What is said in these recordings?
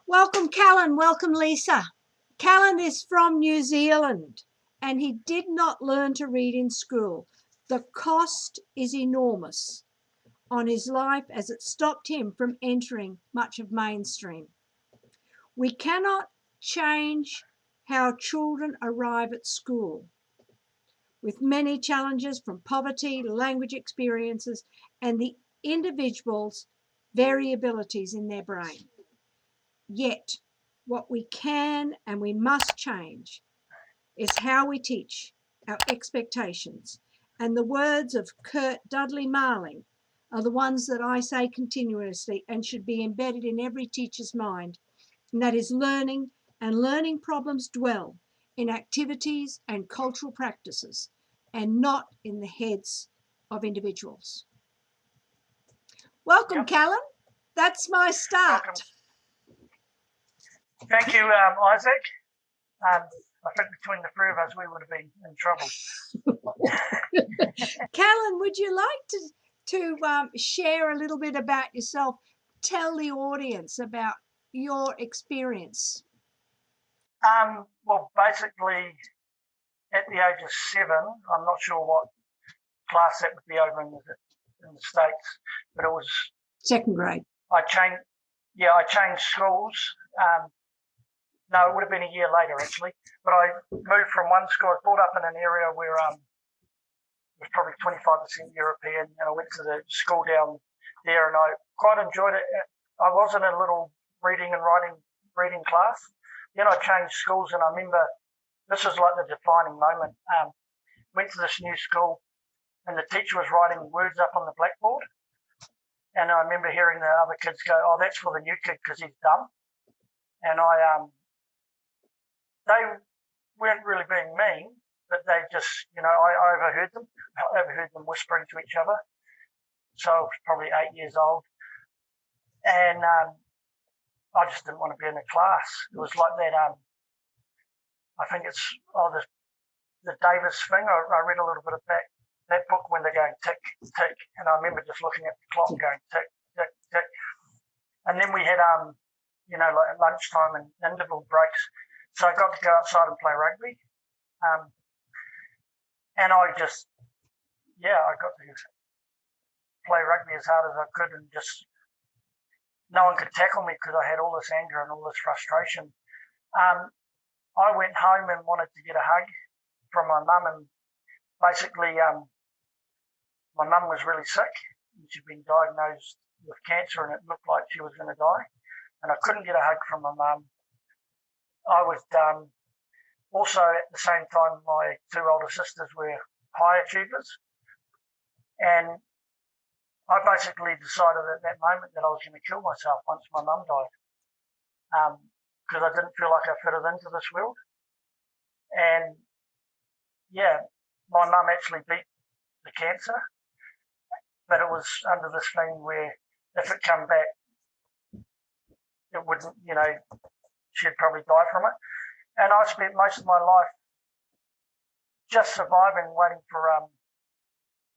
Welcome, Callan. Welcome, Lisa. Callan is from New Zealand and he did not learn to read in school. The cost is enormous on his life as it stopped him from entering much of mainstream. We cannot change how children arrive at school, with many challenges from poverty, language experiences, and the individual's variabilities in their brain. Yet, what we can and we must change is how we teach, our expectations. And the words of Kurt Dudley Marling are the ones that I say continuously and should be embedded in every teacher's mind. And that is learning, and learning problems dwell in activities and cultural practices and not in the heads of individuals. Welcome, Callan. That's my start. Welcome. Thank you, Isaac. I think between the three of us, we would have been in trouble. Callan, would you like to share a little bit about yourself? Tell the audience about your experience. Well, basically, at the age of 7, I'm not sure what class that would be over in the States, but it was second grade. I changed schools. No, it would have been a year later actually. But I moved from one school. I was brought up in an area where it was probably 25% European, and I went to the school down there, and I quite enjoyed it. I was in a little reading and reading class. Then I changed schools, and I remember this was like the defining moment. Went to this new school, and the teacher was writing words up on the blackboard, and I remember hearing the other kids go, "Oh, that's for the new kid because he's dumb," and they weren't really being mean, but they just, I overheard them whispering to each other. So I was probably 8 years old. And I just didn't want to be in the class. It was like that, I think it's the Davis thing. I read a little bit of that book when they're going tick, tick. And I remember just looking at the clock and going tick, tick, tick. And then we had, like at lunchtime and interval breaks. So I got to go outside and play rugby. And I got to play rugby as hard as I could, and just no one could tackle me because I had all this anger and all this frustration. I went home and wanted to get a hug from my mum, and basically my mum was really sick. She'd been diagnosed with cancer, and it looked like she was going to die, and I couldn't get a hug from my mum. I was also at the same time, my 2 older sisters were high achievers, and I basically decided at that moment that I was going to kill myself once my mum died, because I didn't feel like I fitted into this world. And my mum actually beat the cancer, but it was under this thing where if it came back, it wouldn't, she'd probably die from it. And I spent most of my life just surviving, waiting for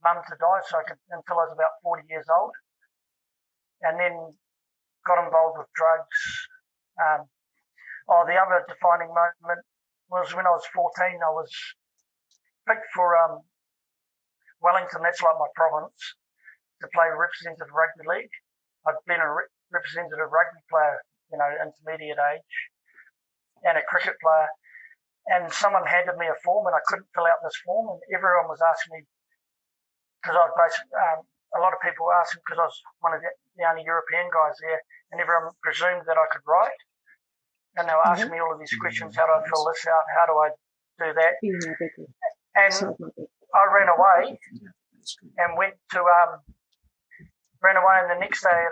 mum to die until I was about 40 years old. And then got involved with drugs. The other defining moment was when I was 14. I was picked for Wellington, that's like my province, to play representative rugby league. I'd been a representative rugby player, intermediate age, and a cricket player. And someone handed me a form, and I couldn't fill out this form, and everyone was asking me, because I was basically, a lot of people were asking because I was one of the only European guys there, and everyone presumed that I could write. And they were asking me all of these questions: how do I fill this out? How do I do that? And I ran away and ran away. And the next day,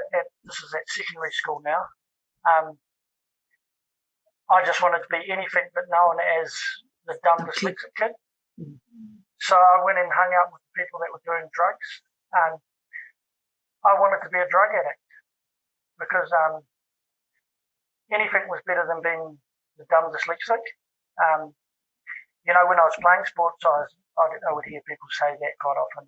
this is at secondary school now, I just wanted to be anything but known as the dumb dyslexic kid. So I went and hung out with the people that were doing drugs, and I wanted to be a drug addict because anything was better than being the dumb dyslexic. When I was playing sports, I would hear people say that quite often.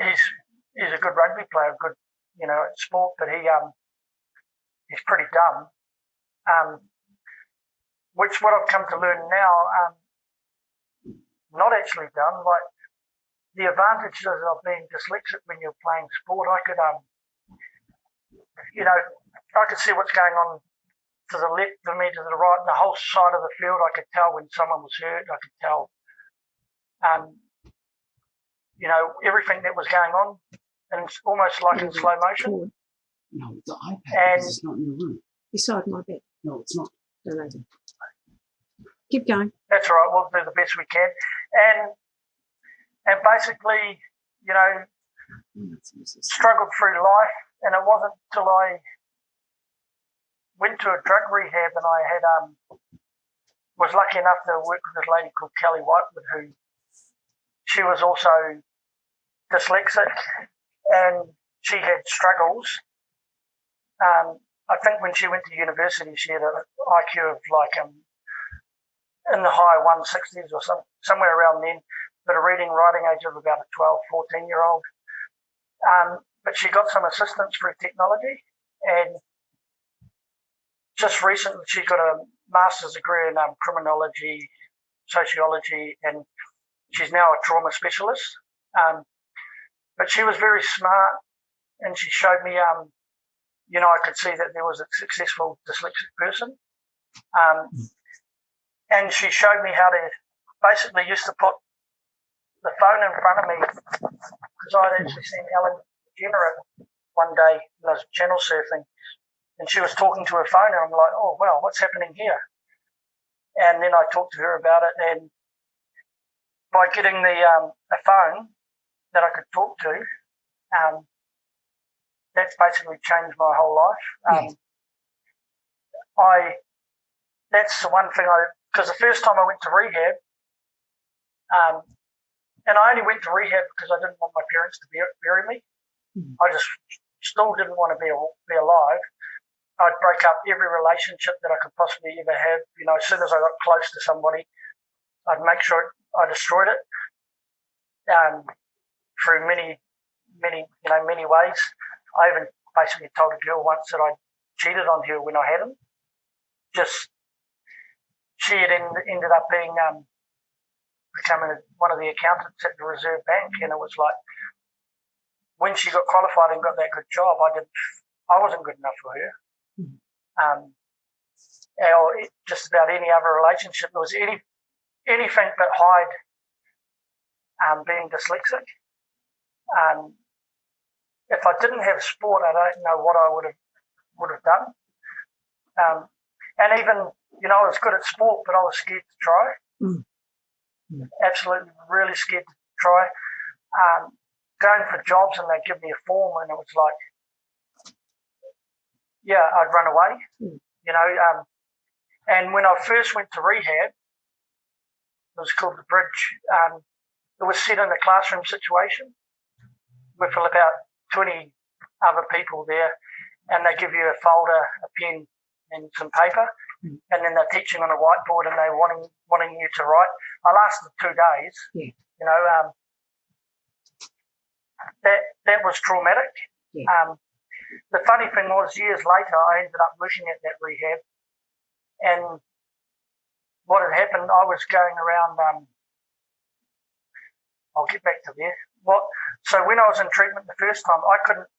He's a good rugby player, good at sport, but he's pretty dumb. Which what I've come to learn now, not actually dumb. Like the advantages of being dyslexic when you're playing sport, I could I could see what's going on to the left of me, to the right, and the whole side of the field. I could tell when someone was hurt. I could tell, everything that was going on, and it's almost like in slow motion. No, the iPad, And it's not in your room. Beside my bed. No, it's not. Keep going. That's all right. We'll do the best we can. And basically, struggled through life, and it wasn't till I went to a drug rehab and I had was lucky enough to work with this lady called Kelly Whitewood, who she was also dyslexic and she had struggles. I think when she went to university, she had an IQ of like in the high 160s or somewhere around then, but a reading writing age of about a 12, 14-year-old. But she got some assistance through technology, and just recently she got a master's degree in criminology, sociology, and she's now a trauma specialist. But she was very smart, and she showed me, I could see that there was a successful dyslexic person. And she showed me how to basically used to put the phone in front of me, because I'd actually seen Ellen DeGeneres one day when I was channel surfing, and she was talking to her phone, and I'm like, oh, wow, what's happening here? And then I talked to her about it, and by getting a phone that I could talk to, that's basically changed my whole life. That's the one thing because the first time I went to rehab, and I only went to rehab because I didn't want my parents to bury me. I just still didn't want to be alive. I'd break up every relationship that I could possibly ever have. As soon as I got close to somebody, I'd make sure I destroyed it through many ways. I even basically told a girl once that I cheated on her when I hadn't. She had ended up becoming one of the accountants at the Reserve Bank, and it was like when she got qualified and got that good job, I wasn't good enough for her. Or just about any other relationship, there was anything but hide being dyslexic. If I didn't have sport, I don't know what I would have done. And even I was good at sport, but I was scared to try. Absolutely, really scared to try. Going for jobs and they give me a form, and it was like, I'd run away. And when I first went to rehab, it was called the Bridge. It was set in a classroom situation with about 20 other people there, and they give you a folder, a pen, and some paper, and then they're teaching on a whiteboard, and they're wanting you to write. I lasted 2 days. That was traumatic. The funny thing was, years later, I ended up working at that rehab, and what had happened, I was going around. I'll get back to there. So when I was in treatment the first time, I couldn't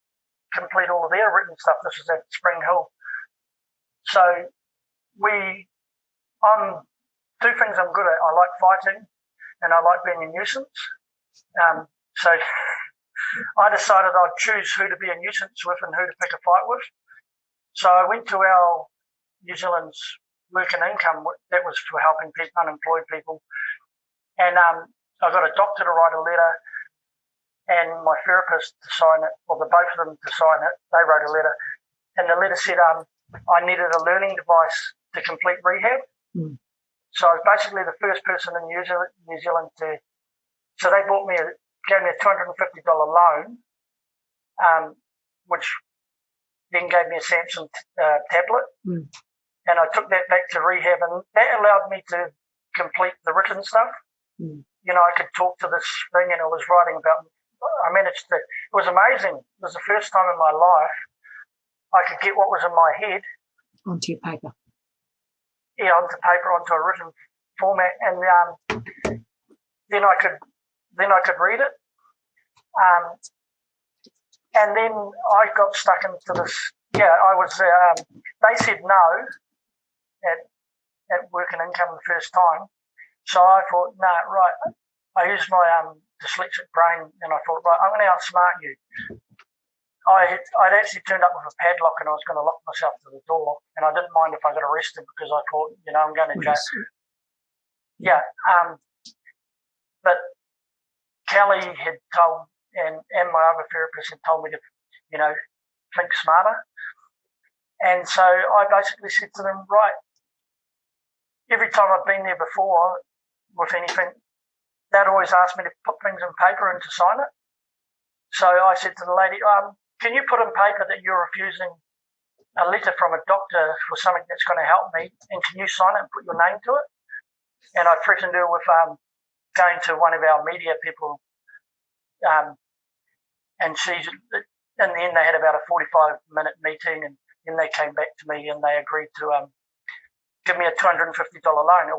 complete all of their written stuff. This was at Spring Hill. So two things I'm good at. I like fighting, and I like being a nuisance. So I decided I'd choose who to be a nuisance with and who to pick a fight with. So I went to our New Zealand's Work and Income, that was for helping unemployed people, and I got a doctor to write a letter and my therapist to sign it, or the both of them to sign it. They wrote a letter, and the letter said I needed a learning device to complete rehab. So I was basically the first person in New Zealand to. So they gave me a $250 loan, which then gave me a Samsung tablet, and I took that back to rehab, and that allowed me to complete the written stuff. I could talk to this thing, and it was writing about I managed to. It was amazing. It was the first time in my life I could get what was in my head onto your paper. Yeah, onto paper, onto a written format, and then I could read it. And then I got stuck into this. Yeah, I was. They said no at Work and Income the first time, so I thought, no, right. I used my dyslexic brain, and I thought, right, I'm going to outsmart you. I'd actually turned up with a padlock, and I was going to lock myself to the door, and I didn't mind if I got arrested because I thought, I'm going to jail. Yeah. But Kelly had told, and my other therapist had told me to, think smarter. And so I basically said to them, right, every time I've been there before with anything, they'd always ask me to put things in paper and to sign it. So I said to the lady, can you put in paper that you're refusing a letter from a doctor for something that's going to help me, and can you sign it and put your name to it? And I threatened her with going to one of our media people, and in the end they had about a 45-minute meeting, and then they came back to me and they agreed to give me a $250 loan.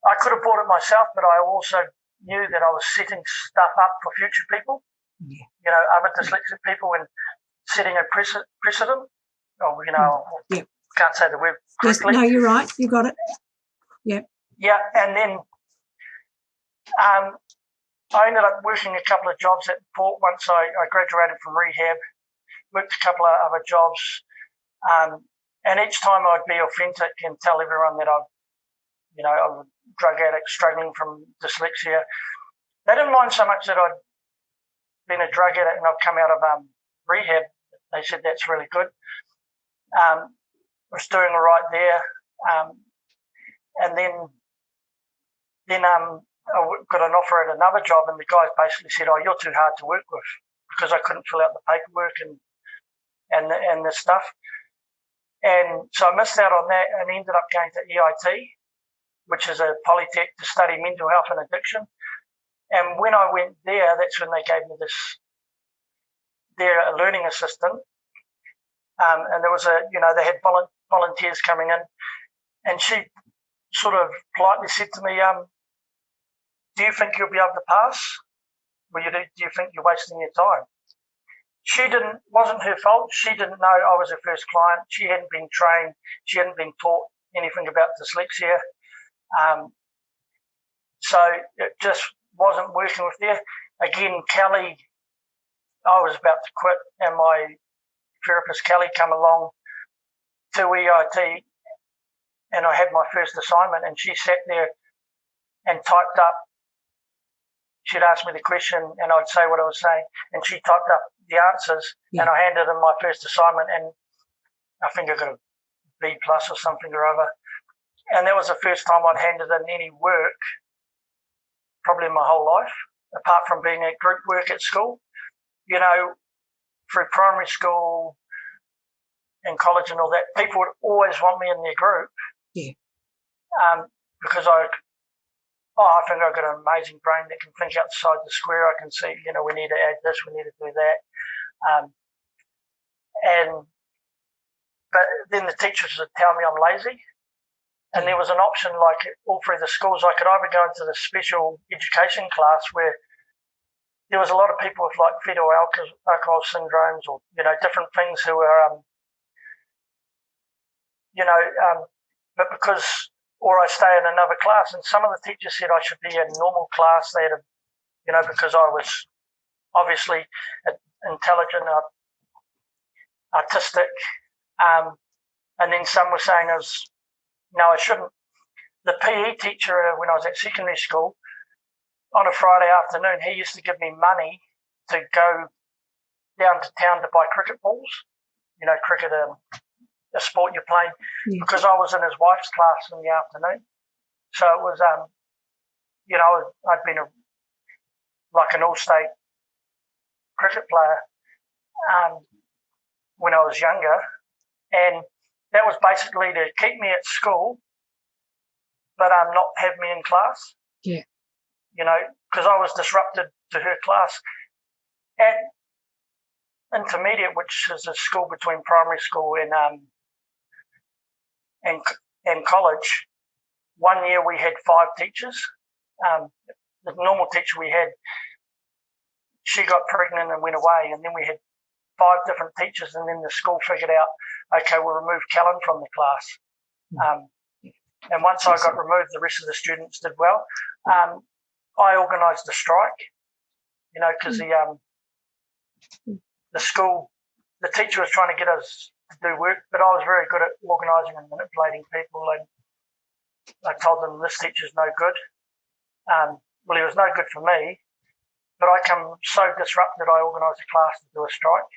I could have bought it myself, but I also knew that I was setting stuff up for future people, other dyslexic people, and setting a precedent. Can't say the word correctly. Yes, no, you're right. You got it. Yeah. Yeah, and then I ended up working a couple of jobs at Port once I graduated from rehab, worked a couple of other jobs, and each time I'd be authentic and tell everyone that I'm a drug addict struggling from dyslexia. They didn't mind so much that I'd been a drug addict and I've come out of rehab. They said that's really good. I was doing all right there, and then I got an offer at another job, and the guys basically said, "Oh, you're too hard to work with," because I couldn't fill out the paperwork and the stuff. And so I missed out on that and ended up going to EIT, which is a polytech to study mental health and addiction. And when I went there, that's when they gave me their learning assistant. And there was they had volunteers coming in, and she sort of politely said to me, do you think you'll be able to pass? Do you think you're wasting your time? Wasn't her fault. She didn't know I was her first client. She hadn't been trained. She hadn't been taught anything about dyslexia. So it just wasn't working with her. Again, Kelly, I was about to quit, and my therapist, Kelly, come along to EIT, and I had my first assignment, and she sat there and typed up. She'd ask me the question, and I'd say what I was saying, and she typed up the answers, and I handed in my first assignment, and I think I got a B+ or something or other. And that was the first time I'd handed in any work, probably in my whole life, apart from being at group work at school. Through primary school and college and all that, people would always want me in their group. Yeah. Because I think I've got an amazing brain that can think outside the square. I can see, we need to add this, we need to do that. But then the teachers would tell me I'm lazy. And there was an option, like all through the schools, I could either go into the special education class where there was a lot of people with like fetal alcohol syndromes or, different things who are, but because, or I stay in another class, and some of the teachers said I should be in normal class. They had, because I was obviously intelligent, artistic, and then some were saying no, I shouldn't. The PE teacher, when I was at secondary school, on a Friday afternoon, he used to give me money to go down to town to buy cricket balls. Cricket, a sport you're playing, because I was in his wife's class in the afternoon. So it was, I'd been like an all-state cricket player when I was younger, and that was basically to keep me at school, but not have me in class. Yeah. because I was disrupted to her class. At intermediate, which is a school between primary school and college, one year we had 5 teachers. The normal teacher we had, she got pregnant and went away, and then we had 5 different teachers, and then the school figured out, okay, we'll remove Callan from the class. And once I got removed, the rest of the students did well. I organised a strike, because the school, the teacher was trying to get us to do work, but I was very good at organising and manipulating people, and I told them this teacher's no good. Well, he was no good for me, but I come so disrupted, I organised a class to do a strike.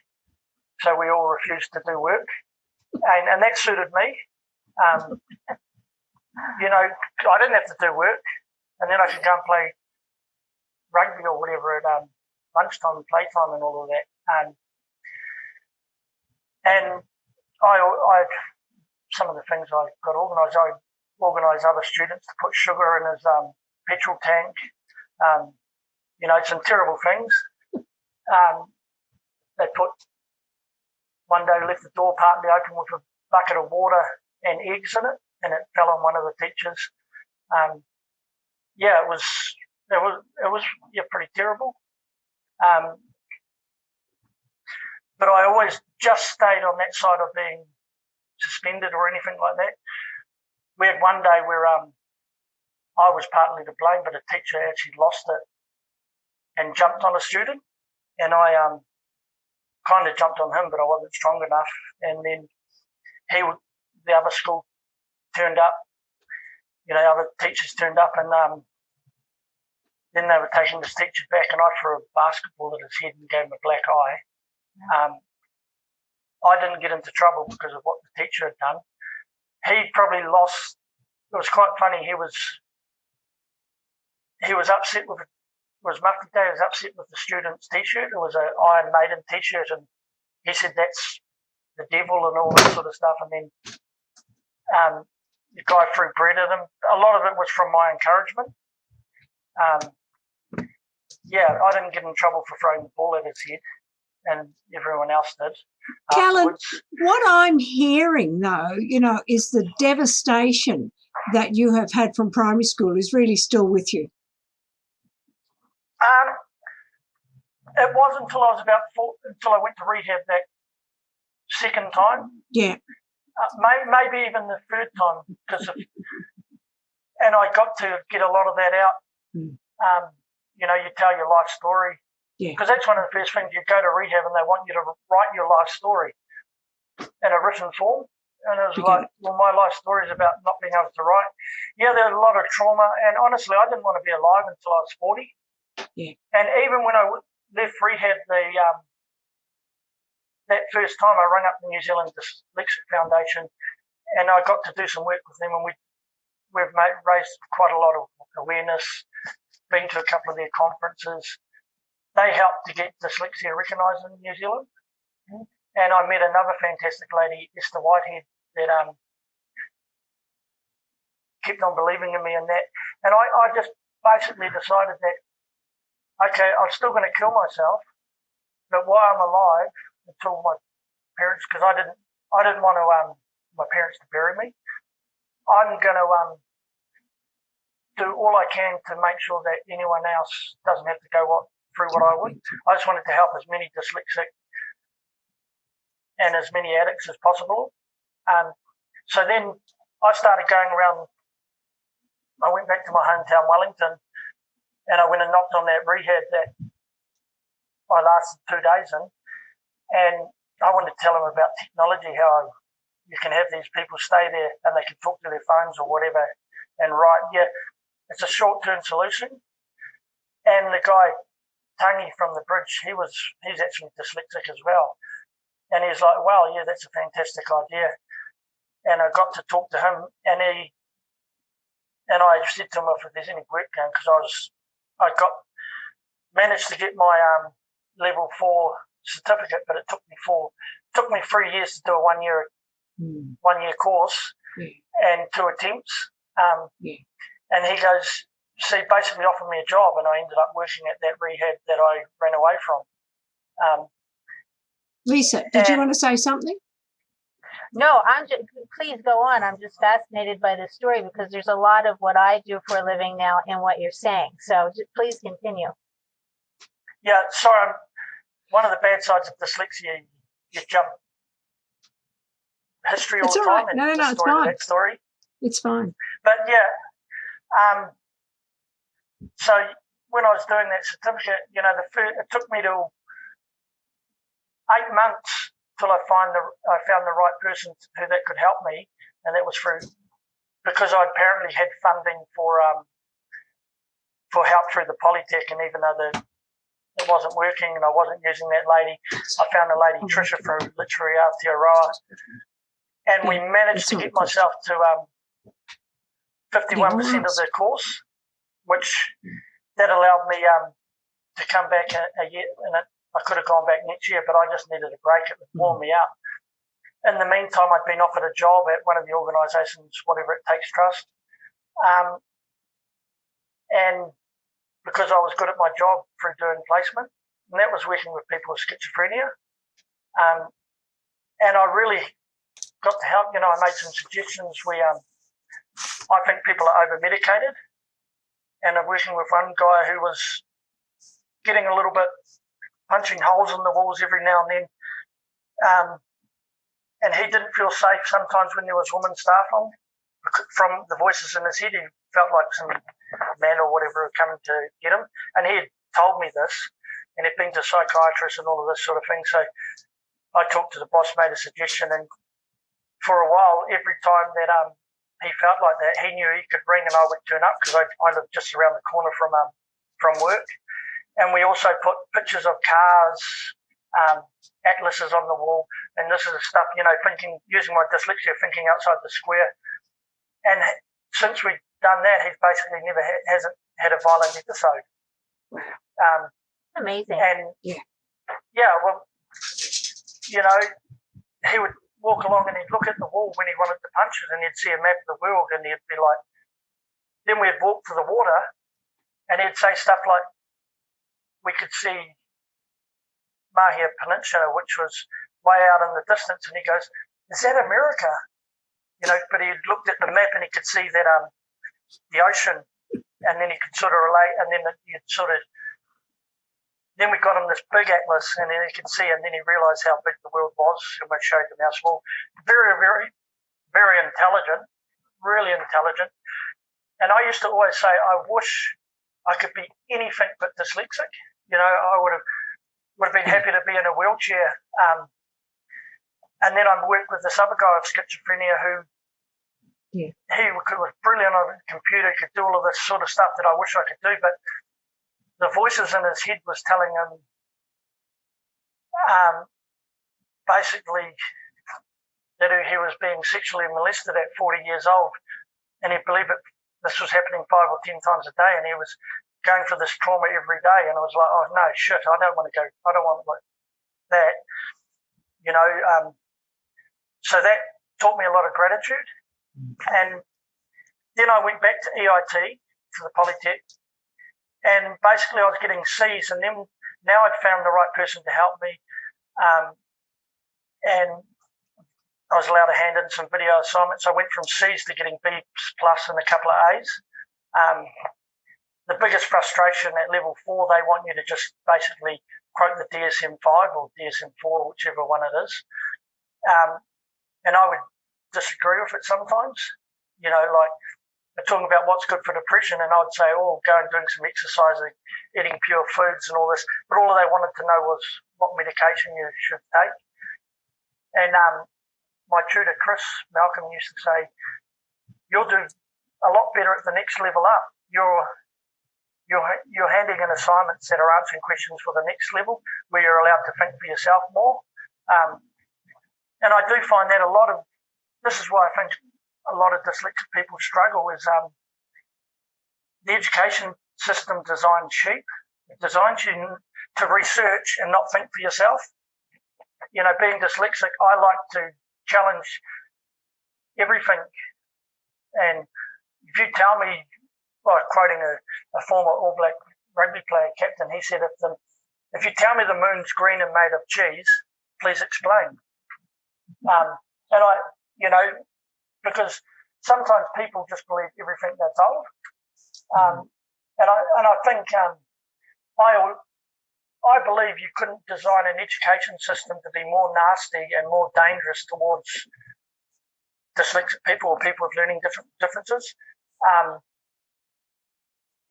So we all refused to do work, and that suited me. I didn't have to do work, and then I could go and play rugby or whatever at lunchtime, playtime, and all of that. And I some of the things I got organised. I organised other students to put sugar in his petrol tank. Some terrible things. They put one day left the door partly open with a bucket of water and eggs in it, and it fell on one of the teachers. It was pretty terrible. But I always just stayed on that side of being suspended or anything like that. We had one day where I was partly to blame, but a teacher actually lost it and jumped on a student, and I kind of jumped on him, but I wasn't strong enough. And then the other school turned up, other teachers turned up, and then they were taking this teacher back, and I threw a basketball at his head and gave him a black eye. I didn't get into trouble because of what the teacher had done. He probably lost. It was quite funny. He was upset with it. It was Muffy Day. He was upset with the student's T-shirt. It was an Iron Maiden T-shirt, and he said that's the devil and all that sort of stuff. And then the guy threw bread at him. A lot of it was from my encouragement. I didn't get in trouble for throwing the ball at his head, and everyone else did. Callan, what I'm hearing, though, is the devastation that you have had from primary school is really still with you. It wasn't until I was until I went to rehab that second time. Yeah. Maybe even the third time, and I got to get a lot of that out. You tell your life story. Yeah. Because that's one of the first things. You go to rehab and they want you to write your life story in a written form. And it was my life story is about not being able to write. Yeah, there was a lot of trauma. And honestly, I didn't want to be alive until I was 40. Yeah. And even when I left rehab, that first time I rang up the New Zealand Dyslexia Foundation, and I got to do some work with them, and we've raised quite a lot of awareness, been to a couple of their conferences. They helped to get dyslexia recognised in New Zealand. And I met another fantastic lady, Esther Whitehead, that kept on believing in me and that. And I just basically decided that, okay, I'm still going to kill myself, but while I'm alive, until my parents, because I didn't want my parents to bury me, I'm going to do all I can to make sure that anyone else doesn't have to go through what I would. I just wanted to help as many dyslexic and as many addicts as possible. So then I started going around. I went back to my hometown, Wellington, and I went and knocked on that rehab that I lasted 2 days in. And I wanted to tell them about technology, how you can have these people stay there and they can talk to their phones or whatever and write. Yeah, it's a short-term solution. And the guy, Tony from the bridge, he's actually dyslexic as well. And he's like, wow, yeah, that's a fantastic idea. And I got to talk to him, and I said to him if there's any work going, because I managed to get my level 4 certificate, but it took me 3 years to do a 1 year course and 2 attempts. And he goes, she basically offered me a job, and I ended up working at that rehab that I ran away from. Lisa, did you want to say something? No, please go on. I'm just fascinated by this story because there's a lot of what I do for a living now in what you're saying. So please continue. Yeah, sorry. One of the bad sides of dyslexia, you jump history all It's the all time. right. No, and it's fine. That story. It's fine. But yeah, so when I was doing that certificate, it took me to 8 months till I found the right person who that could help me, and that was because I apparently had funding for help through the Polytech, and even though it wasn't working and I wasn't using that lady, I found a lady Tricia from literally Aotearoa, and we managed to get myself to 51% of the course, which that allowed me to come back a year, and I could have gone back next year, but I just needed a break. It would warm me out. In the meantime, I'd been offered a job at one of the organisations, Whatever It Takes Trust, and because I was good at my job through doing placement, and that was working with people with schizophrenia, and I really got to help. I made some suggestions. I think people are over-medicated, and I'm working with one guy who was getting a little bit punching holes in the walls every now and then, and he didn't feel safe sometimes when there was women staff on. From the voices in his head, he felt like some man or whatever had come to get him, and he had told me this, and he'd been to psychiatrists and all of this sort of thing. So I talked to the boss, made a suggestion, and for a while, every time that he felt like that, he knew he could ring and I would turn up, because I lived just around the corner from work. And we also put pictures of cars, atlases on the wall, and this is the stuff, using my dyslexia, thinking outside the square. And since we've done that, he's basically hasn't had a violent episode. Amazing. And well, he would walk along and he'd look at the wall when he wanted to punch it, and he'd see a map of the world, and he'd be like, then we'd walk to the water, and he'd say stuff like, we could see Mahia Peninsula, which was way out in the distance, and he goes, is that America? But he looked at the map and he could see that the ocean, and then he could sort of relate, and then then we got him this big atlas, and then he could see, and then he realised how big the world was, and we showed him how small. Very, very, very intelligent, really intelligent. And I used to always say, I wish I could be anything but dyslexic. I would have been happy to be in a wheelchair. And then I worked with this other guy with schizophrenia who he was brilliant on a computer, could do all of this sort of stuff that I wish I could do, but the voices in his head was telling him basically that he was being sexually molested at 40 years old, and he believed it. This was happening 5 or 10 times a day, and he was going through this trauma every day, and I was like, oh no, shit, I don't want like that, so that taught me a lot of gratitude. And then I went back to EIT, to the Polytech, and basically I was getting C's, and then now I'd found the right person to help me, and I was allowed to hand in some video assignments. I went from C's to getting B plus and a couple of A's. The biggest frustration at level 4, they want you to just basically quote the DSM-5 or DSM-4, whichever one it is. And I would disagree with it sometimes, like they're talking about what's good for depression, and I'd say, go and doing some exercising, eating pure foods and all this. But all they wanted to know was what medication you should take. And my tutor, Chris Malcolm, used to say, you'll do a lot better at the next level up. You're handing in assignments that are answering questions for the next level, where you're allowed to think for yourself more. And I do find that this is why I think a lot of dyslexic people struggle, is the education system designed cheap. It designs you to research and not think for yourself. Being dyslexic, I like to challenge everything. And if you tell me quoting a former All Black rugby player captain, he said, if you tell me the moon's green and made of cheese, please explain. And I, you know, because sometimes people just believe everything they're told. And I think I believe you couldn't design an education system to be more nasty and more dangerous towards dyslexic people or people with learning differences.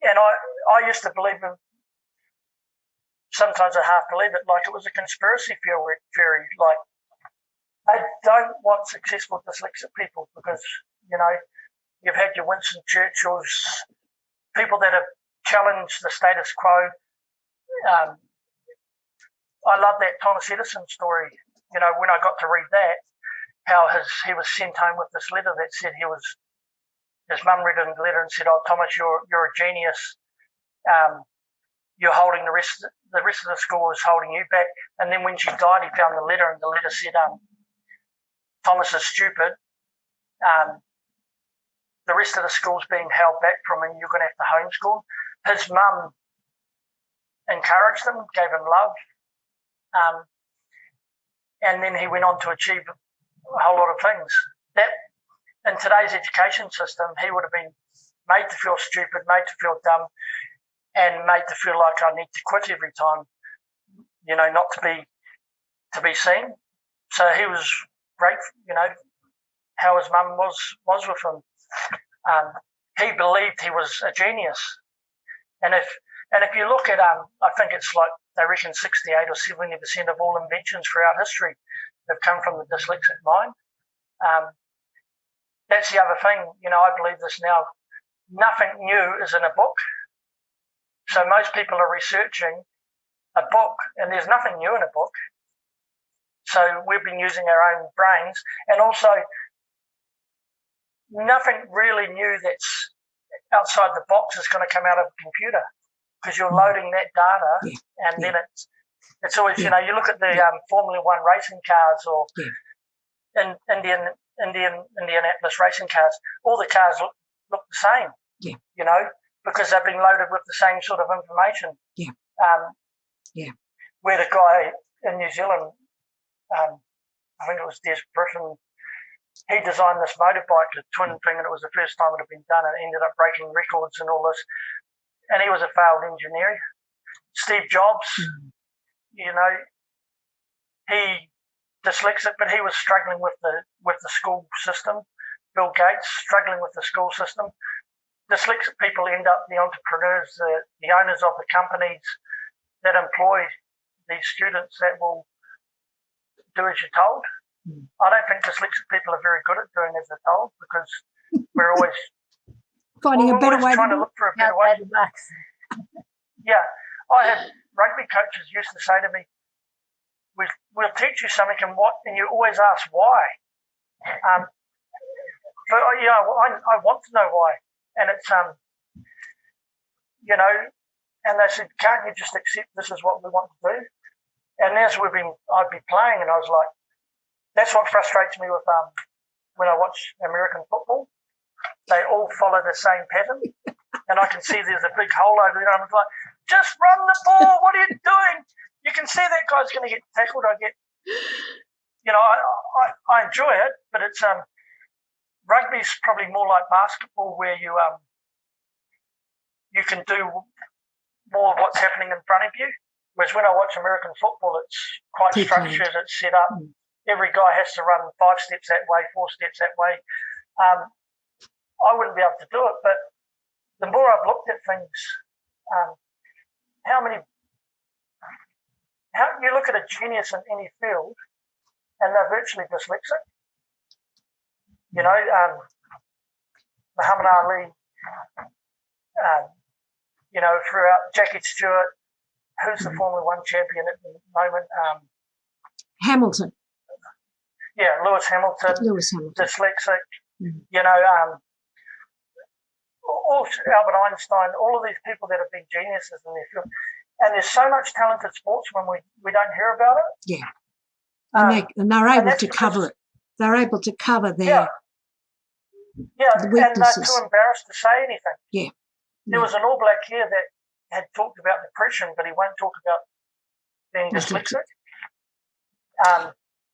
And I used to believe in, sometimes I half believe it, like it was a conspiracy theory. Like, I don't want successful dyslexic people because, you know, you've had your Winston Churchills, people that have challenged the status quo. I love that Thomas Edison story. You know, when I got to read that, how he was sent home with this letter that said his mum read in the letter and said, "Oh, Thomas, you're a genius. You're holding the rest of the school is holding you back." And then when she died, he found the letter, and the letter said, "Thomas is stupid. The rest of the school's being held back from him. You're going to have to homeschool." His mum encouraged him, gave him love, and then he went on to achieve a whole lot of things. That in today's education system, he would have been made to feel stupid, made to feel dumb, and made to feel like I need to quit every time, you know, not to be seen. So he was great, you know, how his mum was with him. He believed he was a genius, and if you look at I think it's like they reckon 68 or 70% of all inventions throughout history have come from the dyslexic mind. That's the other thing, you know, I believe this now. Nothing new is in a book. So most people are researching a book, and there's nothing new in a book. So we've been using our own brains, and also nothing really new that's outside the box is going to come out of a computer, because you're loading that data, and then it's always, you know, you look at the Formula One racing cars or Indianapolis racing cars, all the cars look the same, you know, because they've been loaded with the same sort of information. Where the guy in New Zealand, I think it was Des Britton, he designed this motorbike, the twin thing, and it was the first time it had been done, and it ended up breaking records and all this. And he was a failed engineer. Steve Jobs, you know, he dyslexic, but he was struggling with the school system. Bill Gates struggling with the school system. Dyslexic people end up the entrepreneurs, the owners of the companies that employ these students that will do as you're told. I don't think dyslexic people are very good at doing as they're told, because we're always finding a better way trying to look for a better way. Yeah, I had rugby coaches used to say to me, "We'll teach you something, and you always ask why." But yeah, I want to know why, and it's you know, and they said, "Can't you just accept this is what we want to do?" And as I'd be playing, and I was like, that's what frustrates me with when I watch American football. They all follow the same pattern, and I can see there's a big hole over there. I'm like, just run the ball. What are you doing? You can see that guy's going to get tackled. You know, I enjoy it, but it's rugby's probably more like basketball, where you can do more of what's happening in front of you. Whereas when I watch American football, it's quite structured. It's set up. Every guy has to run 5 steps that way, 4 steps that way. I wouldn't be able to do it, but the more I've looked at things, how you look at a genius in any field, and they're virtually dyslexic. You know, Muhammad Ali, you know, throughout Jackie Stewart, who's the Formula One champion at the moment? Hamilton. Yeah, Lewis Hamilton. Dyslexic. You know, Albert Einstein, all of these people that have been geniuses in their field. And there's so much talented sportsmen we don't hear about it. Yeah. And they're able to cover it. They're able to cover their the weaknesses. And they're too embarrassed to say anything. Yeah. There was an All Black here that had talked about depression, but he won't talk about being dyslexic.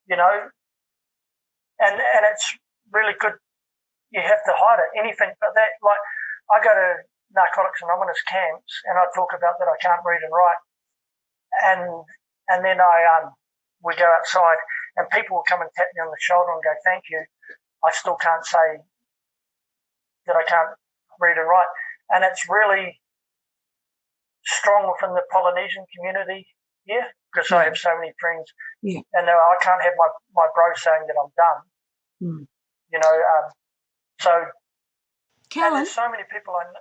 You know, and it's really good. You have to hide it. Anything but that. Like, I go to Narcotics Anonymous camps, and I talk about that I can't read and write, and then we go outside, and people will come and tap me on the shoulder and go, "Thank you." I still can't say that I can't read and write, and it's really strong within the Polynesian community here because I have so many friends, and I can't have my bro saying that I'm dumb. You know, so Callan, there's so many people I know.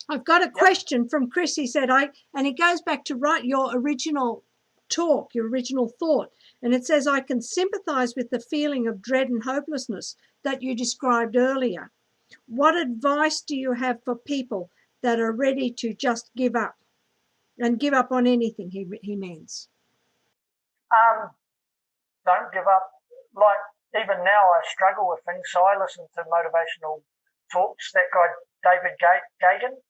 I've got a question from Chris. He said, and it goes back to your original talk, your original thought. And it says, I can sympathise with the feeling of dread and hopelessness that you described earlier. What advice do you have for people that are ready to just give up and give up on anything, he means? Don't give up. Like, even now I struggle with things, so I listen to motivational talks. That guy, David Gagan,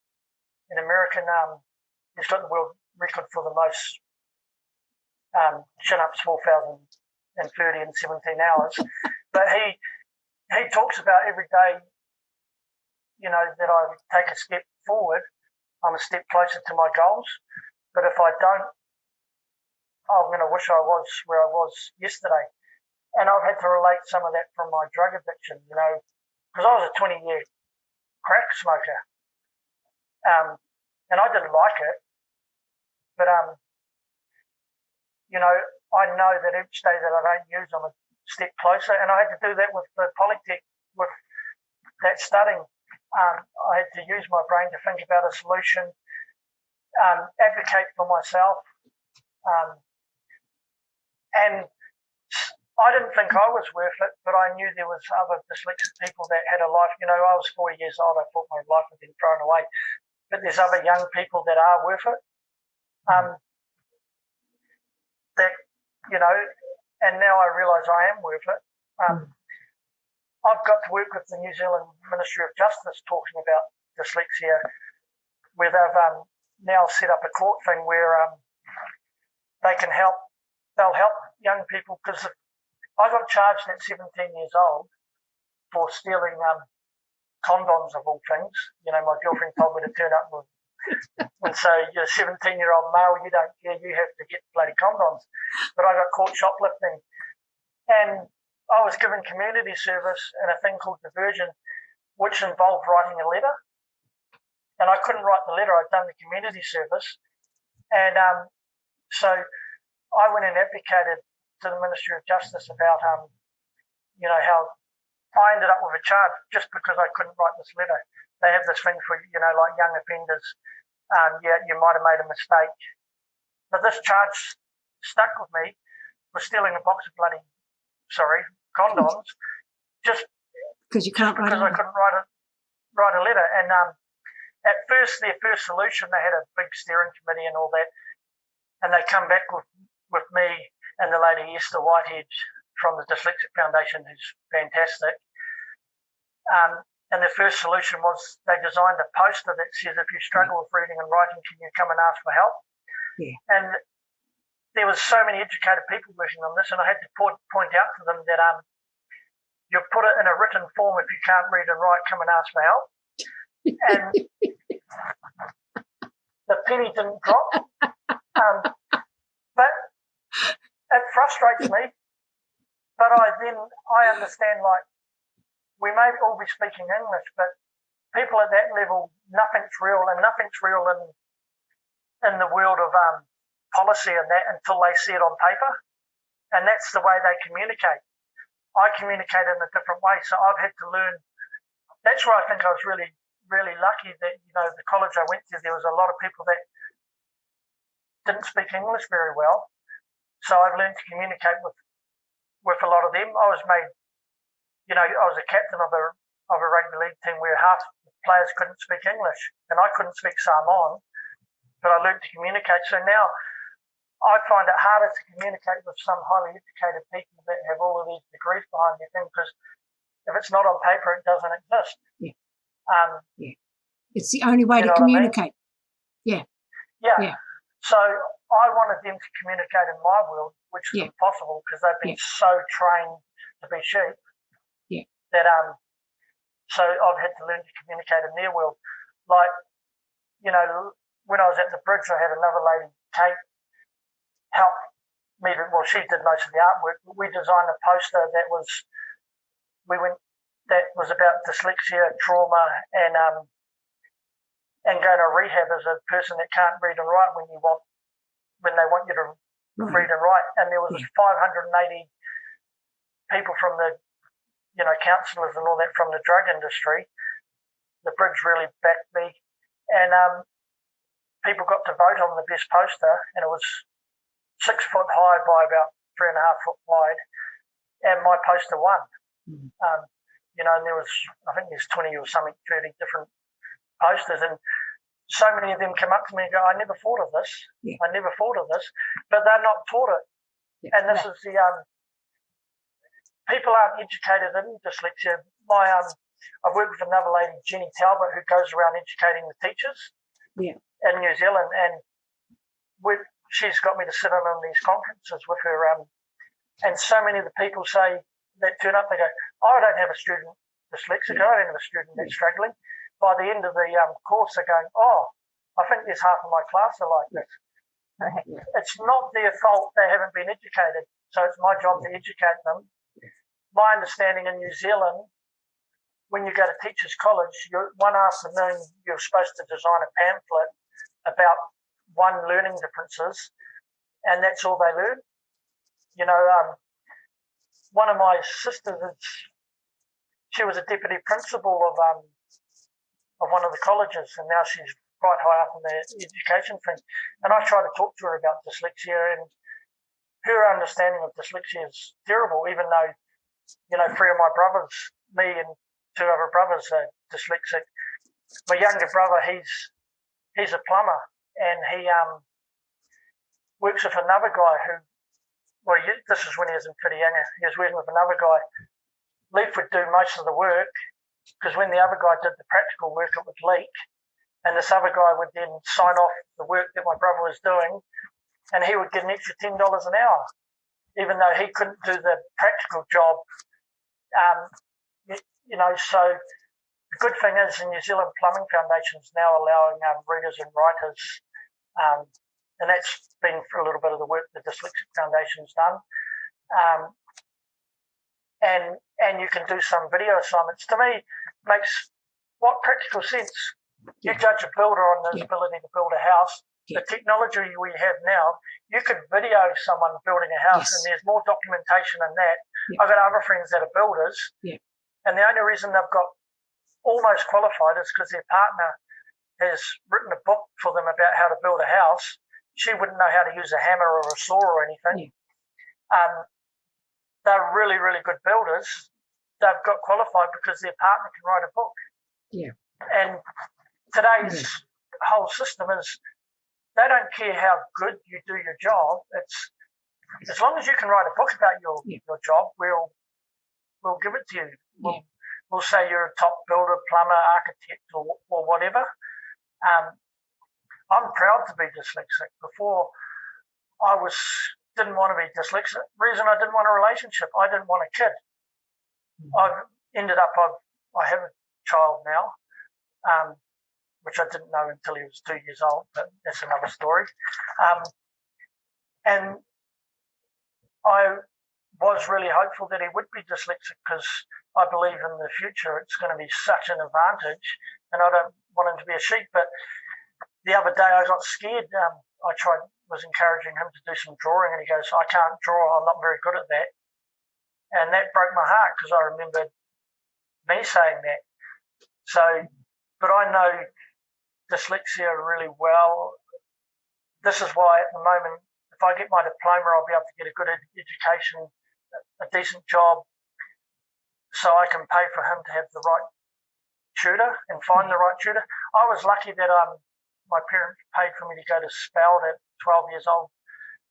an American, he's got the world record for the most chin-ups, 4,030 in 17 hours. But he talks about every day, you know, that I take a step forward, I'm a step closer to my goals. But if I don't, I'm going to wish I was where I was yesterday. And I've had to relate some of that from my drug addiction, you know, because I was a 20-year crack smoker. And I didn't like it. But, you know, I know that each day that I don't use, I'm a step closer. And I had to do that with the Polytech, with that studying. I had to use my brain to think about a solution, advocate for myself. And I didn't think I was worth it, but I knew there was other dyslexic people that had a life. You know, I was 40 years old. I thought my life had been thrown away. But there's other young people that are worth it. That, you know, and now I realise I am worth it. I've got to work with the New Zealand Ministry of Justice talking about dyslexia, where they've now set up a court thing where they'll help young people, because I got charged at 17 years old for stealing condoms of all things. You know, my girlfriend told me to turn up and say, you're a 17-year-old male, you don't care, you have to get bloody condoms. But I got caught shoplifting. And I was given community service and a thing called diversion, which involved writing a letter. And I couldn't write the letter, I'd done the community service. And so I went and advocated to the Ministry of Justice about, you know, how I ended up with a charge just because I couldn't write this letter. They have this thing for, you know, like young offenders. You might have made a mistake. But this charge stuck with me for stealing a box of condoms, just because you can't write. Because I couldn't write a letter. And at first, their first solution, they had a big steering committee and all that, and they come back with me and the lady Esther Whitehead from the Dyslexic Foundation, who's fantastic. And the first solution was they designed a poster that says, if you struggle with reading and writing, can you come and ask for help? Yeah. And there was so many educated people working on this, and I had to point out to them that you put it in a written form. If you can't read and write, come and ask for help. And the penny didn't drop. But it frustrates me. But I understand, like, we may all be speaking English, but people at that level, nothing's real, and nothing's real in the world of policy and that until they see it on paper. And that's the way they communicate. I communicate in a different way, so I've had to learn. That's where I think I was really, really lucky that, you know, the college I went to, there was a lot of people that didn't speak English very well. So I've learned to communicate with a lot of them. I was made, you know, I was a captain of a rugby league team where half the players couldn't speak English, and I couldn't speak Samoan, but I learned to communicate. So now I find it harder to communicate with some highly educated people that have all of these degrees behind their thing, because if it's not on paper, it doesn't exist. Yeah. It's the only way You to know what I mean? communicate. Yeah. Yeah. Yeah. So I wanted them to communicate in my world, which is Yeah. impossible because they've been Yeah. so trained to be sheep. Yeah. That so I've had to learn to communicate in their world. Like, you know, when I was at the bridge, I had another lady, Kate, help me. Well, she did most of the artwork. We designed a poster that was about dyslexia, trauma, and going to rehab as a person that can't read and write when they want you to read and write. And there was 580 people from the, counsellors and all that from the drug industry. The bridge really backed me, and people got to vote on the best poster, and it was 6 foot high by about 3.5 foot wide, and my poster won. And there was, I think there's 20 or something, 30 different posters, and so many of them come up to me and go, I never thought of this. Yeah. I never thought of this, but they're not taught it. Yeah. And this is the, people aren't educated in dyslexia. I've worked with another lady, Jenny Talbot, who goes around educating the teachers in New Zealand, and she's got me to sit in on these conferences with her. And so many of the people that turn up, they go, I don't have a student dyslexic, I don't have a student that's struggling. By the end of the course, they're going, I think there's half of my class are like this. It's not their fault they haven't been educated, so it's my job to educate them. My understanding in New Zealand, when you go to teachers' college, one afternoon you're supposed to design a pamphlet about one learning differences, and that's all they learn. One of my sisters, she was a deputy principal of one of the colleges, and now she's quite high up in the education thing. And I try to talk to her about dyslexia, and her understanding of dyslexia is terrible, even though, 3 of my brothers, me and 2 other brothers, are dyslexic. My younger brother, he's a plumber, and he works with another guy who, this is when he was in Whitianga, he was working with another guy. Leaf would do most of the work, because when the other guy did the practical work, it would leak, and this other guy would then sign off the work that my brother was doing, and he would get an extra $10 an hour, even though he couldn't do the practical job. So the good thing is, in New Zealand, Plumbing Foundation is now allowing readers and writers, and that's been for a little bit of the work the Dyslexic Foundation's done. And you can do some video assignments. To me, makes what practical sense? You judge a builder on his ability to build a house. The technology we have now, you could video someone building a house, and there's more documentation than that. I've got other friends that are builders, and the only reason they've got almost qualified is because their partner has written a book for them about how to build a house. She wouldn't know how to use a hammer or a saw or anything. They're really, really good builders. They've got qualified because their partner can write a book. And today's whole system is, they don't care how good you do your job. It's as long as you can write a book about your job, we'll give it to you. We'll say you're a top builder, plumber, architect, or whatever. I'm proud to be dyslexic. Before, I didn't want to be dyslexic. Reason I didn't want a relationship. I didn't want a kid. I've ended up. I have a child now, which I didn't know until he was 2 years old. But that's another story. And I was really hopeful that he would be dyslexic, because I believe in the future it's going to be such an advantage, and I don't want him to be a sheep. But the other day I got scared. Was encouraging him to do some drawing, and he goes, I can't draw, I'm not very good at that. And that broke my heart, because I remembered me saying that. So, but I know dyslexia really well. This is why at the moment, if I get my diploma, I'll be able to get a good education, a decent job, so I can pay for him to have the right tutor and find the right tutor. I was lucky that my parents paid for me to go to Speld at 12 years old.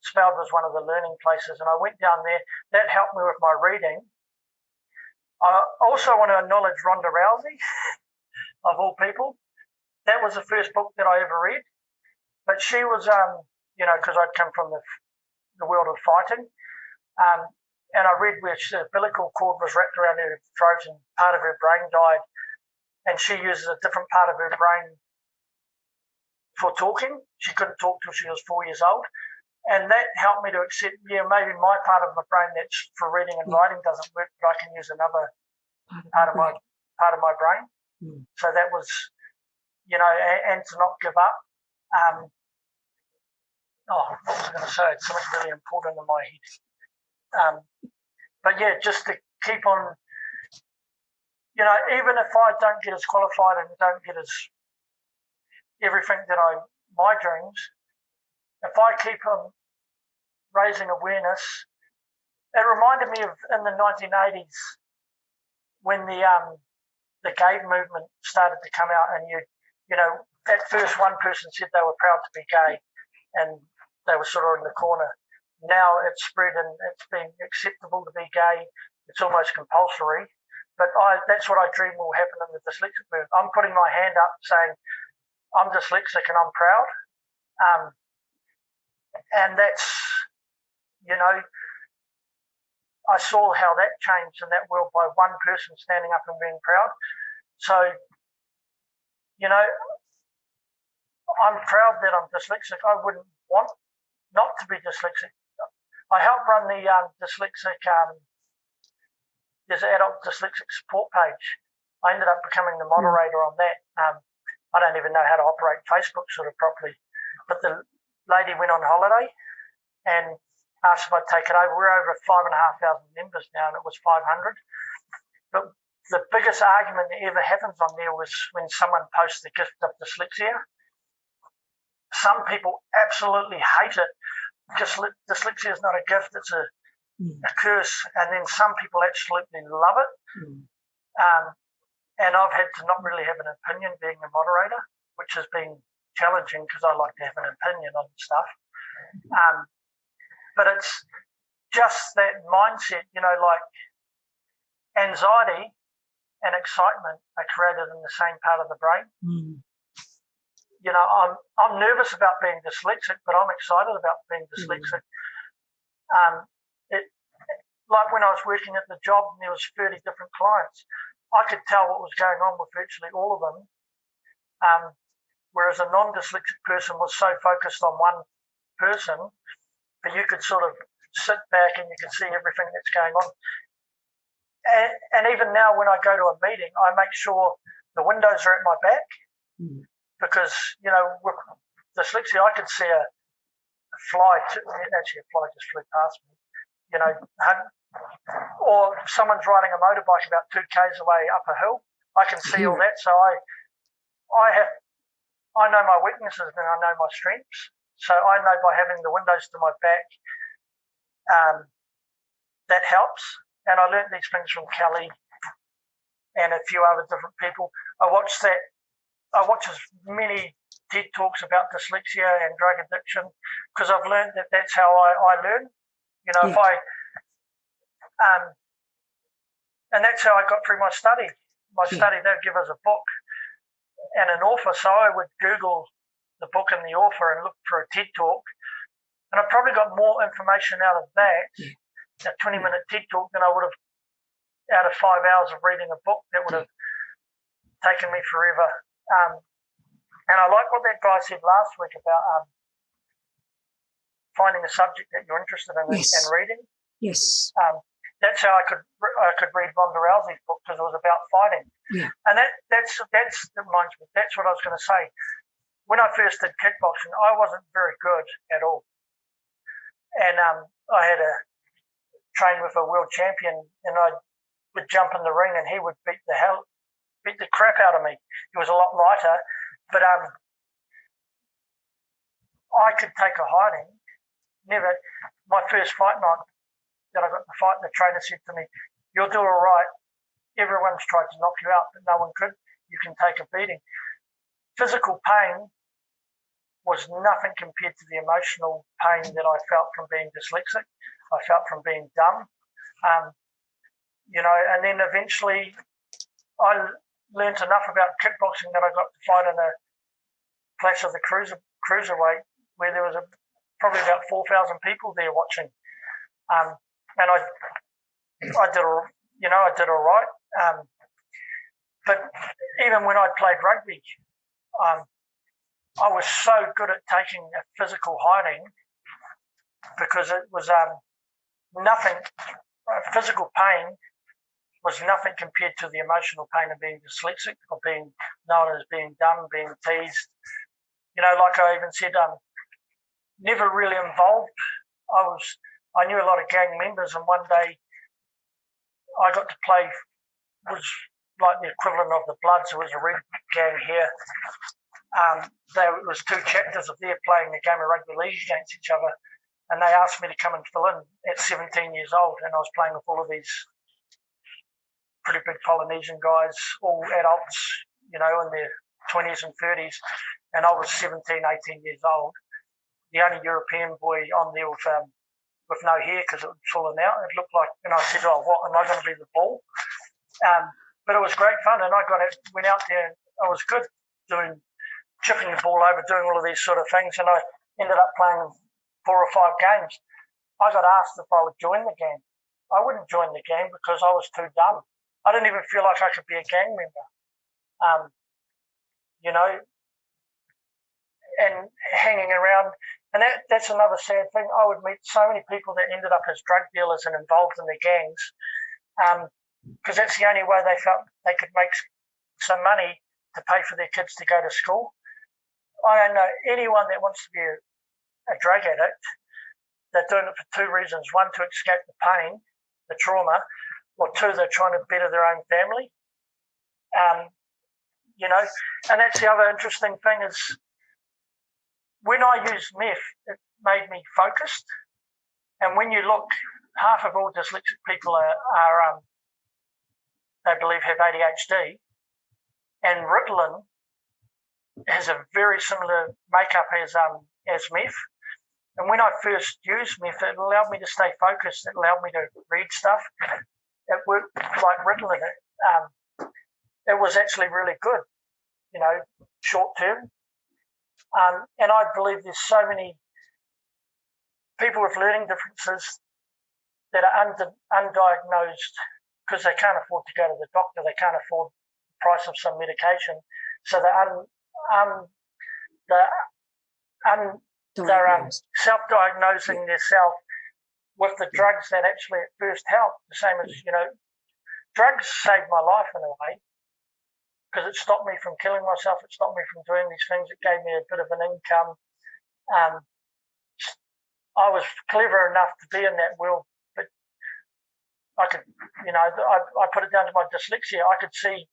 Speld was one of the learning places, and I went down there. That helped me with my reading. I also want to acknowledge Ronda Rousey, of all people. that was the first book that I ever read. But she was, because I'd come from the world of fighting, and I read where the umbilical cord was wrapped around her throat and part of her brain died, and she uses a different part of her brain for talking. She couldn't talk till she was 4 years old. And that helped me to accept, maybe my part of my brain that's for reading and writing doesn't work, but I can use another part of my brain. Mm. So that was, and to not give up. What was I going to say? It's something really important in my head. But yeah, just to keep on, even if I don't get as qualified and don't get as everything that my dreams, if I keep on raising awareness, it reminded me of in the 1980s when the gay movement started to come out, and at first one person said they were proud to be gay, and they were sort of in the corner. Now it's spread and it's been acceptable to be gay. It's almost compulsory. But that's what I dream will happen in the dyslexic movement. I'm putting my hand up saying I'm dyslexic and I'm proud. And that's, I saw how that changed in that world by one person standing up and being proud. So, I'm proud that I'm dyslexic. I wouldn't want not to be dyslexic. I helped run the dyslexic, there's an adult dyslexic support page. I ended up becoming the moderator on that. I don't even know how to operate Facebook sort of properly. But the lady went on holiday and asked if I'd take it over. We're over 5,500 members now, and it was 500. But the biggest argument that ever happens on there was when someone posts the gift of dyslexia. Some people absolutely hate it. Dyslexia is not a gift, it's a curse. And then some people absolutely love it. And I've had to not really have an opinion being a moderator, which has been challenging because I like to have an opinion on stuff. But it's just that mindset, like anxiety and excitement are created in the same part of the brain. I'm nervous about being dyslexic, but I'm excited about being dyslexic. Like when I was working at the job and there was 30 different clients, I could tell what was going on with virtually all of them. Whereas a non-dyslexic person was so focused on one person, but you could sort of sit back and you could see everything that's going on. And even now when I go to a meeting, I make sure the windows are at my back. Because, with dyslexia, I could see a fly. Actually, a fly just flew past me. Or someone's riding a motorbike about 2 k's away up a hill. I can see all that. So I know my weaknesses and I know my strengths. So I know by having the windows to my back, that helps. And I learned these things from Kelly and a few other different people. I watch as many TED Talks about dyslexia and drug addiction because I've learned that that's how I learn. If I, and that's how I got through my study. Study, they'd give us a book and an author. So I would Google the book and the author and look for a TED Talk. And I probably got more information out of that, a 20-minute TED Talk, than I would have out of 5 hours of reading a book that would have taken me forever. And I like what that guy said last week about finding a subject that you're interested in and reading. Yes. That's how I could read Ronda Rousey's book because it was about fighting. Yeah. And that reminds me. That's what I was going to say. When I first did kickboxing, I wasn't very good at all. And I had to train with a world champion, and I would jump in the ring, and he would beat the crap out of me. He was a lot lighter, but I could take a hiding. Never. My first fight night that I got to fight, the trainer said to me, "You'll do all right. Everyone's tried to knock you out, but no one could. You can take a beating." Physical pain was nothing compared to the emotional pain that I felt from being dyslexic. I felt from being dumb. And then eventually I learned enough about kickboxing that I got to fight in a Clash of the Cruiserweight, where there was probably about 4,000 people there watching. And I did all right. But even when I played rugby, I was so good at taking a physical hiding because it was nothing. Physical pain was nothing compared to the emotional pain of being dyslexic, or being known as being dumb, being teased. Like I even said, never really involved. I knew a lot of gang members, and one day I got to play, was like the equivalent of the Bloods. It was a red gang here. It was two chapters of there playing a game of rugby league against each other, and they asked me to come and fill in at 17 years old, and I was playing with all of these pretty big Polynesian guys, all adults, in their 20s and 30s, and I was 17, 18 years old, the only European boy on there with no hair because it was falling out. It looked like, and I said, "Oh, what, am I going to be the ball?" But it was great fun, and I went out there, and I was good chipping the ball over, doing all of these sort of things, and I ended up playing 4 or 5 games. I got asked if I would join the gang. I wouldn't join the gang because I was too dumb. I didn't even feel like I could be a gang member. And hanging around, and that's another sad thing. I would meet so many people that ended up as drug dealers and involved in the gangs, because that's the only way they felt they could make some money to pay for their kids to go to school. I don't know anyone that wants to be a drug addict. They're doing it for 2 reasons. 1, to escape the pain, the trauma, or 2, they're trying to better their own family. And that's the other interesting thing is when I used meth, it made me focused. And when you look, half of all dyslexic people are they believe have ADHD, and Ritalin has a very similar makeup as meth. And when I first used meth, it allowed me to stay focused. It allowed me to read stuff. It worked like Ritalin. It was actually really good, short term. And I believe there's so many people with learning differences that are undiagnosed because they can't afford to go to the doctor. They can't afford the price of some medication. So they're self-diagnosing themselves with the drugs that actually at first help. The same as, drugs saved my life in a way because it stopped me from killing myself. It stopped me from doing these things. It gave me a bit of an income. I was clever enough to be in that world, but I could, I put it down to my dyslexia. I could see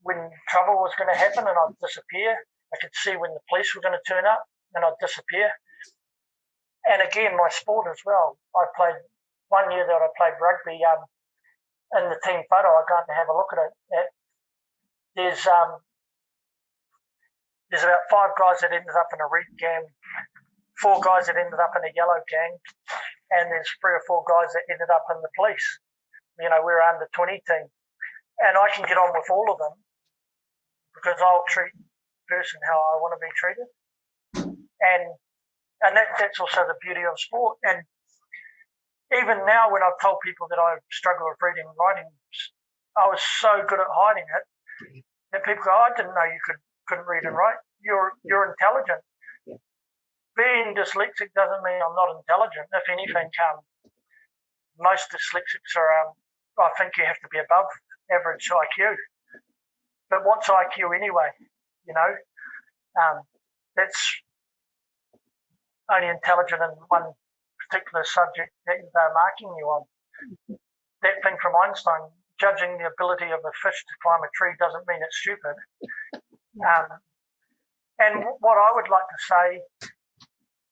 when trouble was going to happen and I'd disappear. I could see when the police were going to turn up and I'd disappear. And again, my sport as well. I played 1 year that I played rugby in the team photo. I got to have a look at it. There's about 5 guys that ended up in a red gang, 4 guys that ended up in a yellow gang, and there's 3 or 4 guys that ended up in the police. We're under 20 team. And I can get on with all of them because I'll treat the person how I want to be treated. And that's also the beauty of sport. And even now when I've told people that I struggle with reading and writing, I was so good at hiding it that people go, "I didn't know you couldn't read and write. You're intelligent." Being dyslexic doesn't mean I'm not intelligent. If anything, most dyslexics are, I think you have to be above average IQ. But what's IQ anyway? That's only intelligent in one particular subject that they're marking you on. That thing from Einstein, judging the ability of a fish to climb a tree doesn't mean it's stupid. And what I would like to say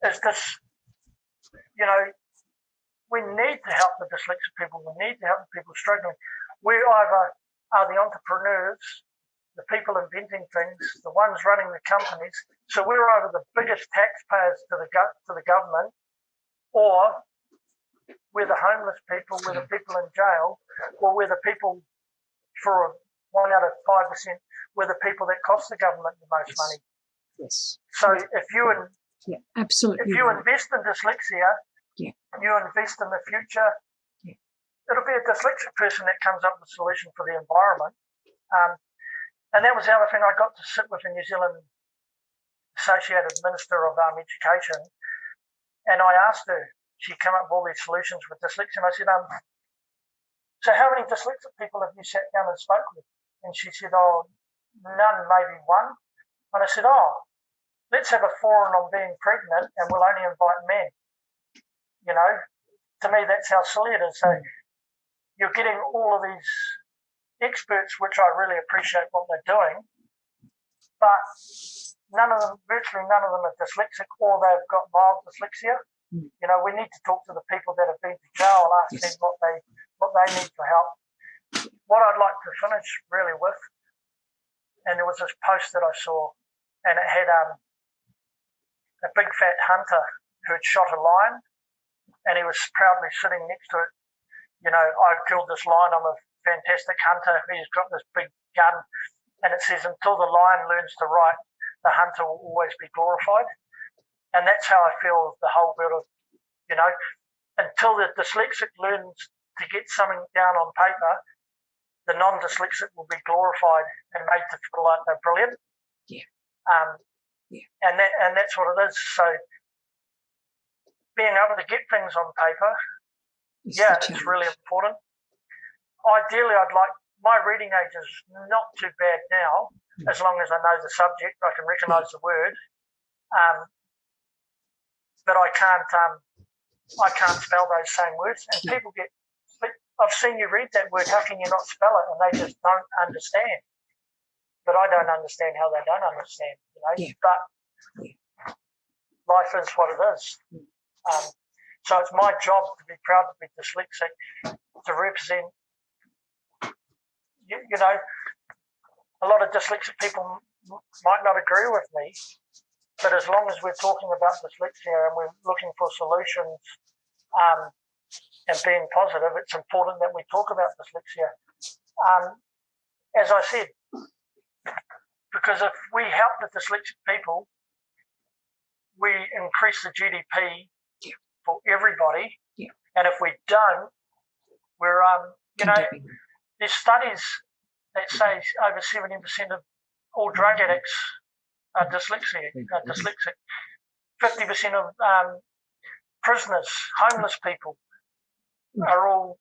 is this, we need to help the dyslexic people. We need to help the people struggling. We either are the entrepreneurs, the people inventing things, the ones running the companies. So we're either the biggest taxpayers to the government, or we're the homeless people, we're the people in jail, or we're the people, for 1 out of 5%, we're the people that cost the government the most money. Yes. So if you Absolutely. invest in dyslexia, you invest in the future. It'll be a dyslexic person that comes up with a solution for the environment. And that was the other thing. I got to sit with a New Zealand Associated Minister of Education, and I asked her, she came up with all these solutions with dyslexia, and I said, so how many dyslexic people have you sat down and spoke with? And she said, oh, none, maybe one. And I said, oh, let's have a forum on being pregnant and we'll only invite men. You know, to me, that's how silly it is. So you're getting all of these experts, which I really appreciate what they're doing, but virtually none of them are dyslexic, or they've got mild dyslexia. You know, we need to talk to the people that have been to jail and ask them what they need for help. What I'd like to finish really with, and there was this post that I saw, and it had a big fat hunter who had shot a lion, and he was proudly sitting next to it. You know, I killed this lion, I'm a fantastic hunter, he's got this big gun, and it says, until the lion learns to write, the hunter will always be glorified. And that's how I feel the whole world of, you know, until the dyslexic learns to get something down on paper, the non-dyslexic will be glorified and made to feel like they're brilliant. And that's what it is. So being able to get things on paper, it's really important. Ideally, I'd like, my reading age is not too bad now, as long as I know the subject, I can recognise the word. But I can't spell those same words. And people get, I've seen you read that word, how can you not spell it? And they just don't understand. But I don't understand how they don't understand, you know. But life is what it is. So it's my job to be proud to be dyslexic, to represent, you know, a lot of dyslexic people might not agree with me, but as long as we're talking about dyslexia and we're looking for solutions and being positive, it's important that we talk about dyslexia. As I said, because if we help the dyslexic people, we increase the GDP for everybody. And if we don't, we're, you know, there's studies that say over 70% of all drug addicts are dyslexic. 50% of prisoners, homeless people are all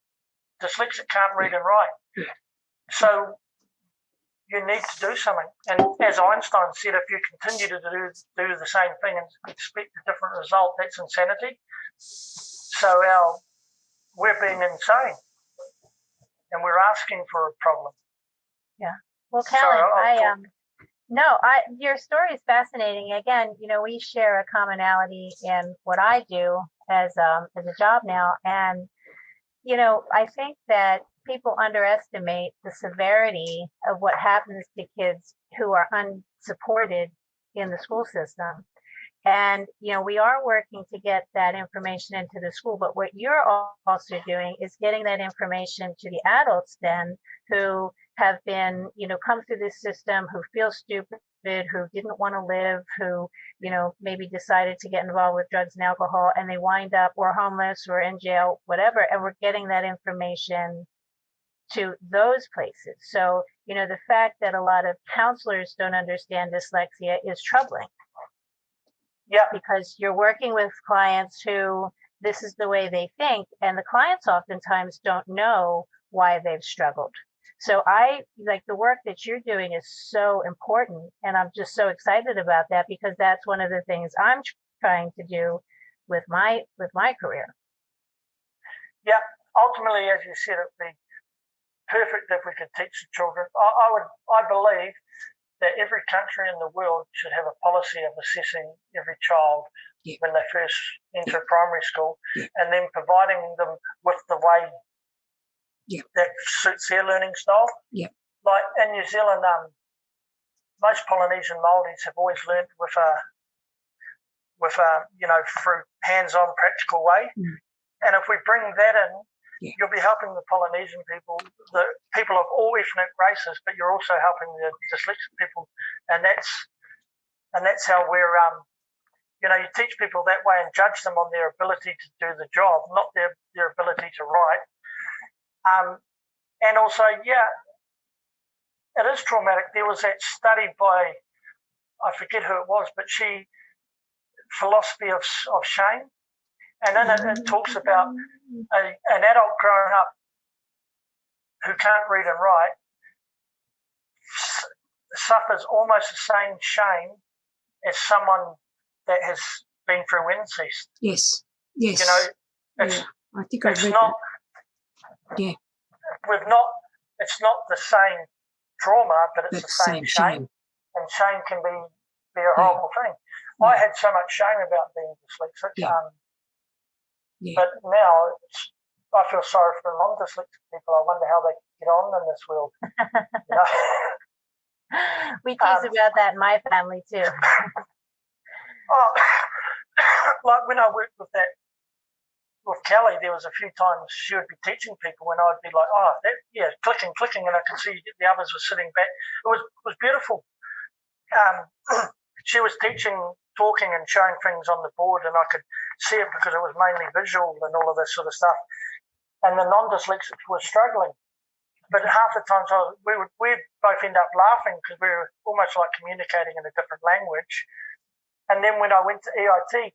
dyslexic, can't read and write. So you need to do something. And as Einstein said, if you continue to do the same thing and expect a different result, that's insanity. So we're being insane, and we're asking for a problem. Yeah. Well, Callan, your story is fascinating. Again, you know, we share a commonality in what I do as a job now, and you know, I think that people underestimate the severity of what happens to kids who are unsupported in the school system. And, you know, we are working to get that information into the school, but what you're also doing is getting that information to the adults then who have been, you know, come through this system, who feel stupid, who didn't want to live, who, you know, maybe decided to get involved with drugs and alcohol, and they wind up or homeless or in jail, whatever. And we're getting that information to those places. So, you know, the fact that a lot of counselors don't understand dyslexia is troubling. Yeah. Because you're working with clients who this is the way they think, and the clients oftentimes don't know why they've struggled. So I like the work that you're doing is so important, and I'm just so excited about that because that's one of the things I'm trying to do with my career. Yeah, ultimately, as you said, it'd be perfect if we could teach the children. I believe that every country in the world should have a policy of assessing every child when they first enter primary school, and then providing them with the way that suits their learning style. Like in New Zealand, most Polynesian Māoris have always learned with you know, through hands-on practical way. And if we bring that in, you'll be helping the Polynesian people, the people of all ethnic races, but you're also helping the dyslexic people, and And that's how we're, you teach people that way and judge them on their ability to do the job, not their ability to write. And also, it is traumatic. There was that study by, I forget who it was, but philosophy of shame. And in it talks about an adult growing up who can't read and write suffers almost the same shame as someone that has been through incest. Yes. It's, I think I've read not, that. Yeah. It's not the same trauma, but it's the same shame. And shame can be a horrible thing. I had so much shame about being dyslexic. But now I feel sorry for non-dyslexic people. I wonder how they get on in this world. We tease about that in my family too. Like when I worked with Callie, there was a few times she would be teaching people and I'd be like, clicking, and I could see the others were sitting back. It was beautiful. She was teaching, talking and showing things on the board, and I could see it because it was mainly visual and all of this sort of stuff. And the non-dyslexics were struggling. But half the times we'd both end up laughing because we were almost like communicating in a different language. And then when I went to EIT,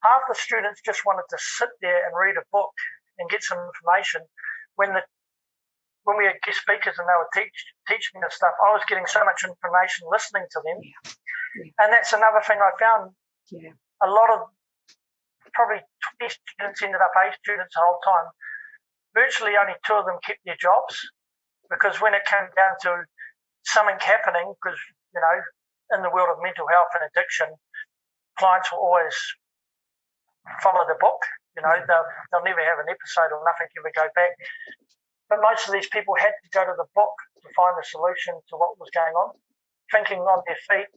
half the students just wanted to sit there and read a book and get some information. When we had guest speakers and they were teaching us stuff, I was getting so much information listening to them. And that's another thing I found. A lot of, probably 20 students ended up 8 students the whole time. Virtually only 2 of them kept their jobs, because when it came down to something happening, because, in the world of mental health and addiction, clients will always follow the book. They'll never have an episode or nothing ever go back. But most of these people had to go to the book to find a solution to what was going on. Thinking on their feet,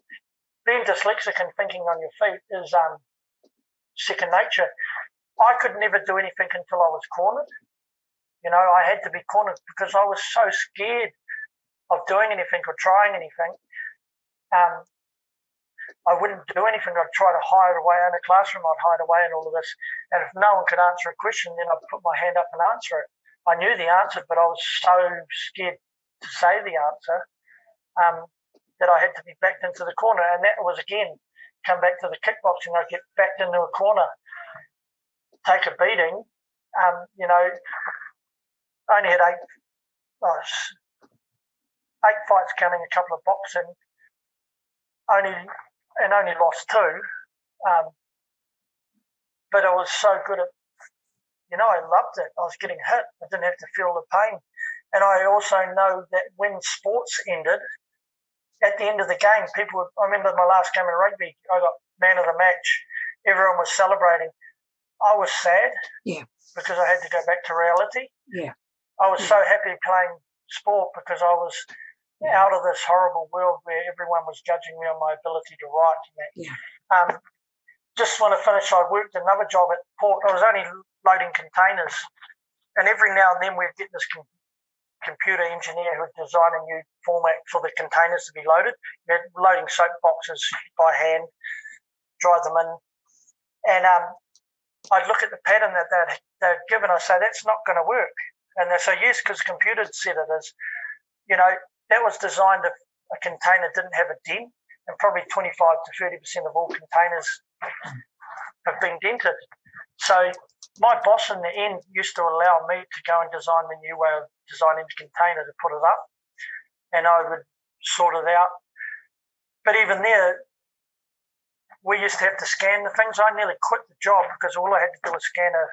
being dyslexic and thinking on your feet is second nature. I could never do anything until I was cornered. I had to be cornered because I was so scared of doing anything or trying anything. I wouldn't do anything. I'd try to hide away in a classroom. I'd hide away and all of this. And if no one could answer a question, then I'd put my hand up and answer it. I knew the answer, but I was so scared to say the answer that I had to be backed into the corner. And that was, again, come back to the kickboxing. I'd get backed into a corner, take a beating. I only had 8 fights counting a couple of boxing, only lost 2. But I was so good at, I loved it. I was getting hit. I didn't have to feel the pain. And I also know that when sports ended, at the end of the game, I remember my last game in rugby, I got man of the match. Everyone was celebrating. I was sad because I had to go back to reality. I was so happy playing sport because I was out of this horrible world where everyone was judging me on my ability to write. Just want to finish, I worked another job at port. I was only loading containers, and every now and then we'd get this computer engineer who would design a new format for the containers to be loaded. We had loading soap boxes by hand, dry them in, and I'd look at the pattern that they'd given. I say, that's not going to work. And they say, yes, because the computer said it is. That was designed if a container didn't have a dent, and probably 25 to 30% of all containers have been dented. So my boss in the end used to allow me to go and design the new way of designing the container to put it up, and I would sort it out. But even there, we used to have to scan the things. I nearly quit the job because all I had to do was scan a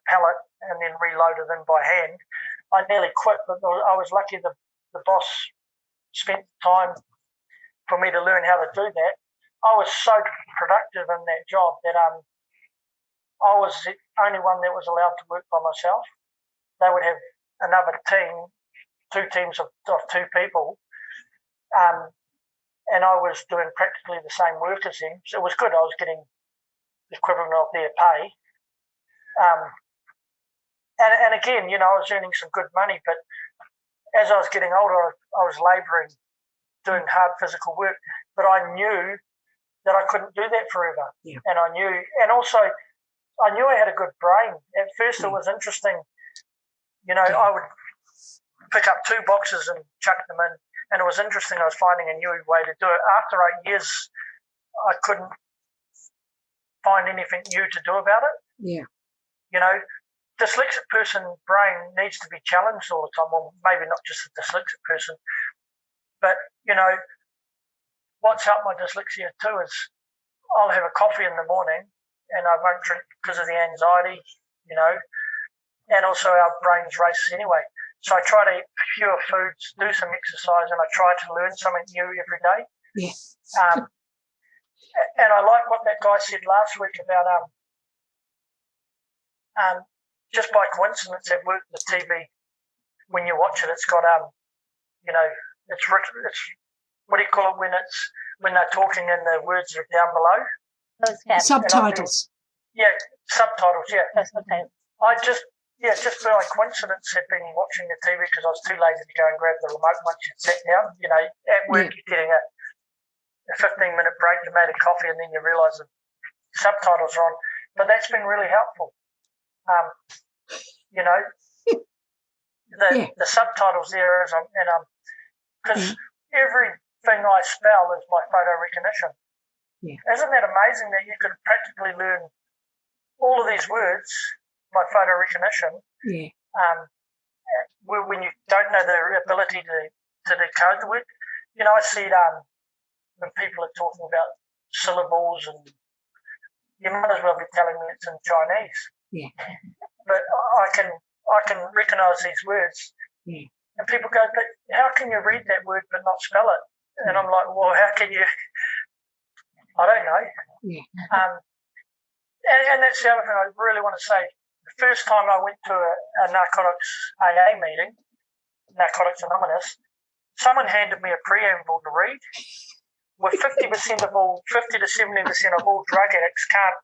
pallet and then reload it in by hand. I nearly quit, but I was lucky the boss spent time for me to learn how to do that. I was so productive in that job that I was the only one that was allowed to work by myself. They would have another team, 2 teams of 2 people, and I was doing practically the same work as them. So it was good. I was getting the equivalent of their pay. And again, I was earning some good money, but as I was getting older, I was labouring, doing hard physical work. but I knew that I couldn't do that forever. Yeah. And I knew I had a good brain. At first it was interesting, I would pick up 2 boxes and chuck them in, and it was interesting. I was finding a new way to do it. After 8 years, I couldn't find anything new to do about it. Yeah. Dyslexic person brain needs to be challenged all the time. Well, maybe not just the dyslexic person, but, what's helped my dyslexia too is I'll have a coffee in the morning and I won't drink because of the anxiety, and also our brains race anyway. So I try to eat fewer foods, do some exercise, and I try to learn something new every day. Yes. And I like what that guy said last week about just by coincidence at work, the TV, when you watch it, it's got it's what do you call it when they're talking and the words are down below? Subtitles. Subtitles. Yeah. Subtitles. I just by coincidence had been watching the TV because I was too lazy to go and grab the remote once you'd sat down. At work you're getting a 15-minute break, you made a coffee, and then you realise the subtitles are on. But that's been really helpful. The subtitles there is, because everything I spell is by photo recognition. Yeah. Isn't that amazing that you could practically learn all of these words by photo recognition? Yeah. When you don't know the ability to decode the word. I see it when people are talking about syllables, and you might as well be telling me it's in Chinese. Yeah. But I can recognise these words. Yeah. And people go, but how can you read that word but not spell it? And I'm like, well, how can you? I don't know. Yeah. And that's the other thing I really want to say. The first time I went to a Narcotics AA meeting, Narcotics Anonymous, someone handed me a preamble to read. With 50% of all, 50 to 70% of all drug addicts can't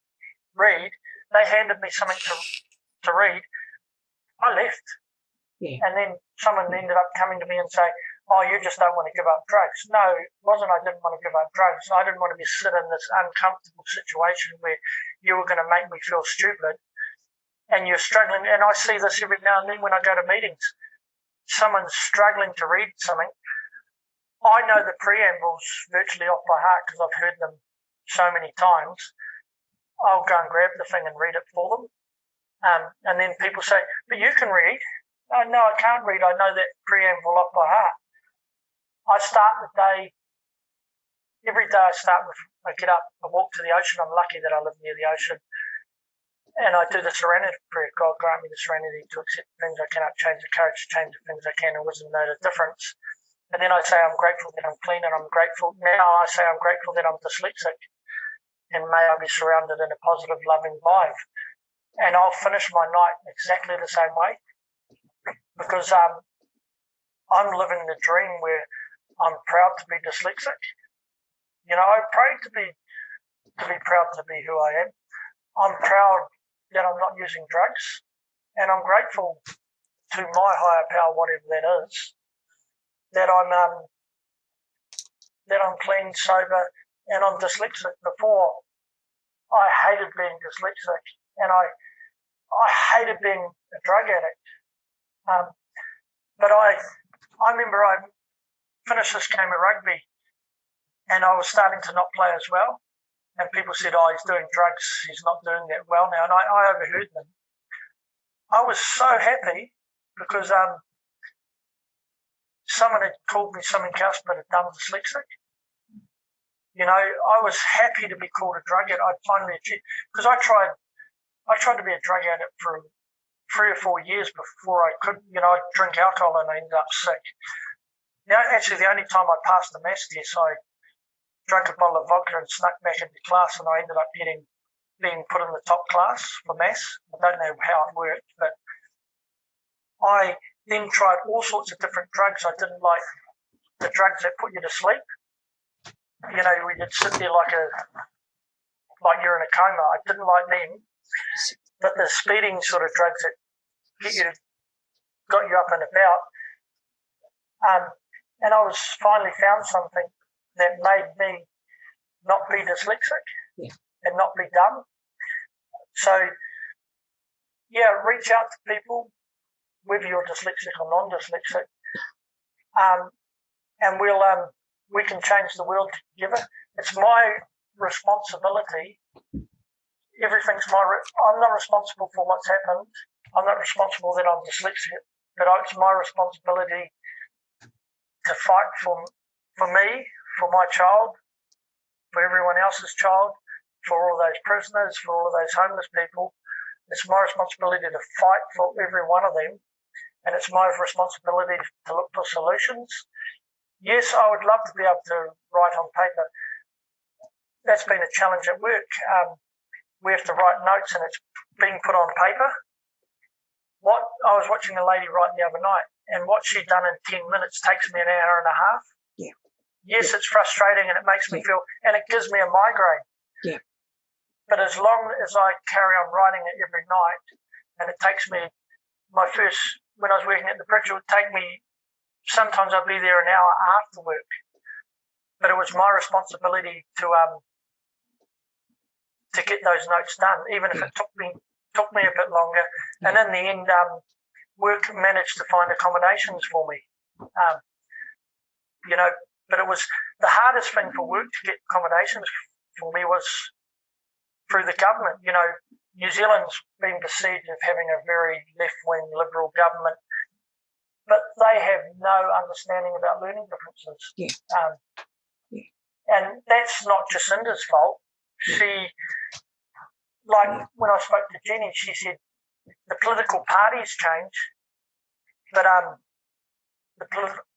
read, they handed me something to read. I left. Yeah. And then someone ended up coming to me and saying, oh, you just don't want to give up drugs. No, it wasn't I didn't want to give up drugs. I didn't want to be sit in this uncomfortable situation where you were going to make me feel stupid and you're struggling. And I see this every now and then when I go to meetings. Someone's struggling to read something. I know the preambles virtually off by heart because I've heard them so many times. I'll go and grab the thing and read it for them. And then people say, but you can read. Oh, no, I can't read. I know that preamble off by heart. I start the day, every day I get up, I walk to the ocean. I'm lucky that I live near the ocean. And I do the serenity prayer. God grant me the serenity to accept things I cannot change, the courage to change the things I can, and wisdom to know the difference. And then I say I'm grateful that I'm clean, and I'm grateful. Now I say I'm grateful that I'm dyslexic, and may I be surrounded in a positive, loving vibe. And I'll finish my night exactly the same way because I'm living the dream where I'm proud to be dyslexic. I pray to be proud to be who I am. I'm proud that I'm not using drugs, and I'm grateful to my higher power, whatever that is, that I'm clean, sober, and I'm dyslexic. Before, I hated being dyslexic, and I hated being a drug addict. But I remember I finished this game of rugby, and I was starting to not play as well. And people said, oh, he's doing drugs, he's not doing that well now. And I overheard them. I was so happy because someone had called me something else but a dumb dyslexic. I was happy to be called a drug addict. I finally achieved, because I tried to be a drug addict for 3 or 4 years before I could, I'd drink alcohol and I ended up sick. Now, actually, the only time I passed the maths test, I drank a bottle of vodka and snuck back into class, and I ended up being put in the top class for maths. I don't know how it worked, but I then tried all sorts of different drugs. I didn't like the drugs that put you to sleep. We would sit there like you're in a coma. I didn't like them. But the speeding sort of drugs that got you up and about. And I was finally found something that made me not be dyslexic and not be dumb. So, yeah, reach out to people, whether you're dyslexic or non-dyslexic, and we can change the world together. It's my responsibility. Everything's I'm not responsible for what's happened. I'm not responsible that I'm dyslexic, but it's my responsibility to fight for me, for my child, for everyone else's child, for all those prisoners, for all of those homeless people. It's my responsibility to fight for every one of them, and it's my responsibility to look for solutions. Yes, I would love to be able to write on paper. That's been a challenge at work. We have to write notes and it's being put on paper. I was watching a lady write the other night, and what she'd done in 10 minutes takes me an hour and a half. Yeah. Yes, it's frustrating and it makes me feel, and it gives me a migraine. Yeah. But as long as I carry on writing it every night, and it takes me, when I was working at the bridge, it would take me, sometimes I'd be there an hour after work. But it was my responsibility to get those notes done, even if it took me a bit longer. And in the end, work managed to find accommodations for me. But it was the hardest thing for work to get accommodations for me was through the government. New Zealand's been besieged of having a very left-wing liberal government, but they have no understanding about learning differences. Yeah. And that's not Jacinda's fault. She, when I spoke to Jennings, she said the political parties change, but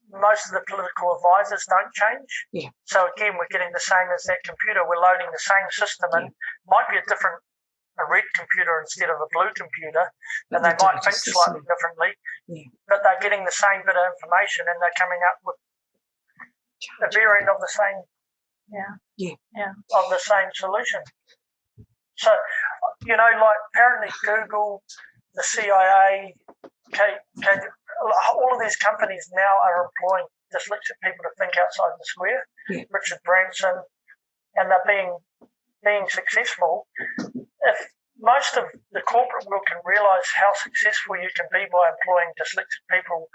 most of the political advisors don't change. Yeah. So again, we're getting the same as that computer. We're loading the same system in. Might be a red computer instead of a blue computer, and they might think slightly differently, but they're getting the same bit of information and they're coming up with a variant of the same of the same solution. So, apparently Google, the CIA, all of these companies now are employing dyslexic people to think outside the square. Yeah. Richard Branson, and they're being successful. If most of the corporate world can realise how successful you can be by employing dyslexic people,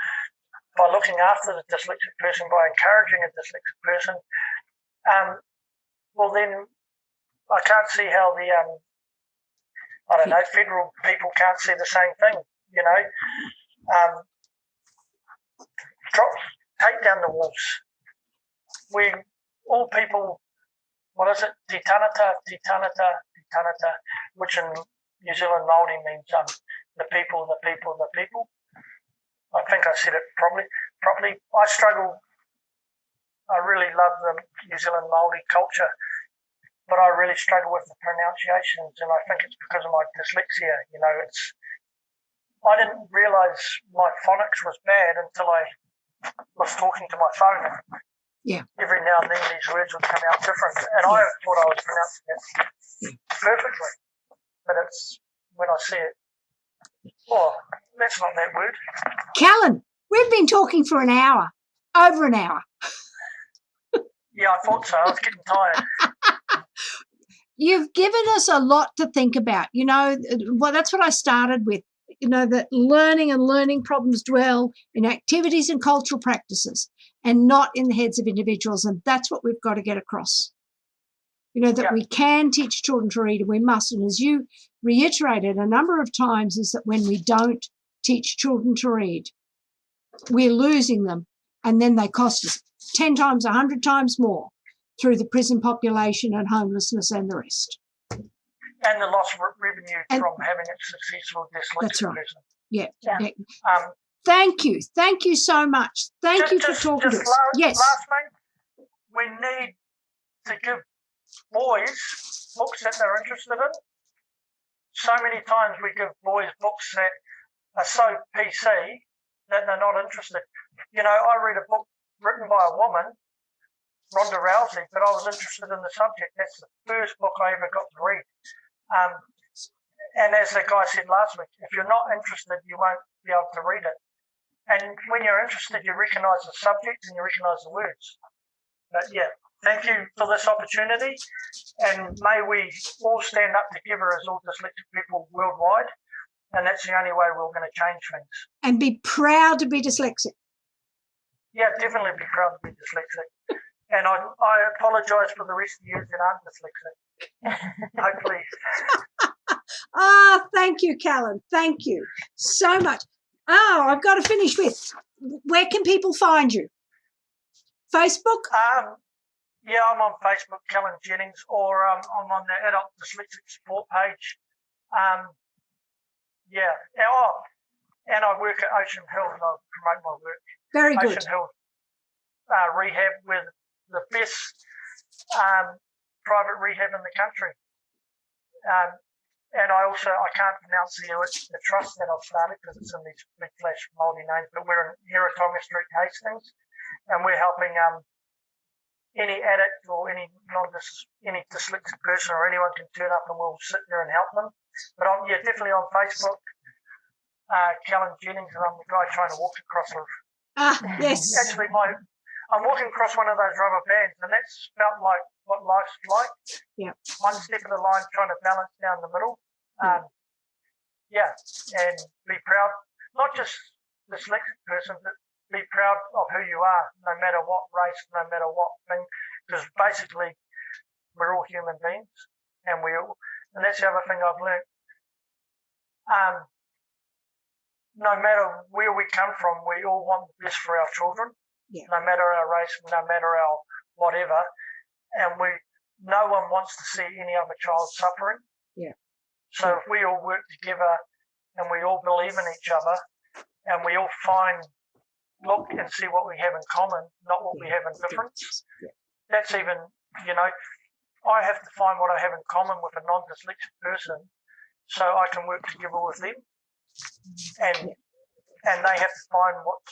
by looking after the dyslexic person, by encouraging a dyslexic person, well then I can't see how the federal people can't see the same thing. Take down the walls. We all people. What is it? Te tanata, which in New Zealand Māori means the people. I think I said it properly. I really love the New Zealand Māori culture, but I really struggle with the pronunciations, and I think it's because of my dyslexia. I didn't realise my phonics was bad until I was talking to my phone. Yeah. Every now and then these words would come out different, and I thought I was pronouncing it perfectly, but it's when I see it, that's not that word. Callan, we've been talking for over an hour. Yeah, I thought so. I was getting tired. You've given us a lot to think about. That's what I started with. That learning and learning problems dwell in activities and cultural practices and not in the heads of individuals. And that's what we've got to get across. That we can teach children to read and we must. And as you reiterated a number of times, is that when we don't teach children to read, we're losing them. And then they cost us 10 times, 100 times more through the prison population and homelessness and the rest. And the loss of revenue from having a successful dyslexic person. Yeah. Thank you. Thank you so much. Thank you for talking to us. Yes. Last mate, we need to give boys books that they're interested in. So many times we give boys books that are so PC that they're not interested. I read a book written by a woman, Ronda Rousey, but I was interested in the subject. That's the first book I ever got to read. And as the guy said last week, if you're not interested, you won't be able to read it. And when you're interested, you recognise the subject and you recognise the words. But thank you for this opportunity, and may we all stand up together as all dyslexic people worldwide, and that's the only way we're going to change things. And be proud to be dyslexic. Yeah, definitely be proud to be dyslexic. And I apologise for the rest of you that aren't dyslexic. Hopefully. Thank you, Callan. Thank you so much. I've got to finish with, where can people find you? Facebook? Yeah, I'm on Facebook, Callan Jennings, or I'm on the Adult Dyslexic Support page. Yeah. And I work at Ocean Hill, and I promote my work. Very good. Ocean Hill Rehab, with the best private rehab in the country. And I can't pronounce the trust that I've started because it's in these big flash multi names, but we're in Heratoga Street, Hastings, and we're helping any addict or any dyslexic person or anyone can turn up and we'll sit there and help them. But I'm definitely on Facebook, Callan Jennings, and I'm the guy trying to walk across Yes. Actually, I'm walking across one of those rubber bands, and that's felt like what life's like. Yeah. One step of the line, trying to balance down the middle. And be proud, not just dyslexic person, but be proud of who you are, no matter what race, no matter what thing, because basically we're all human beings, and that's the other thing I've learned. No matter where we come from, we all want the best for our children. Yeah. No matter our race, no matter our whatever, and no one wants to see any other child suffering. Yeah. So if we all work together and we all believe in each other and we all look and see what we have in common, not what we have in difference. Yeah. That's even, I have to find what I have in common with a non-dyslexic person so I can work together with them, and they have to find what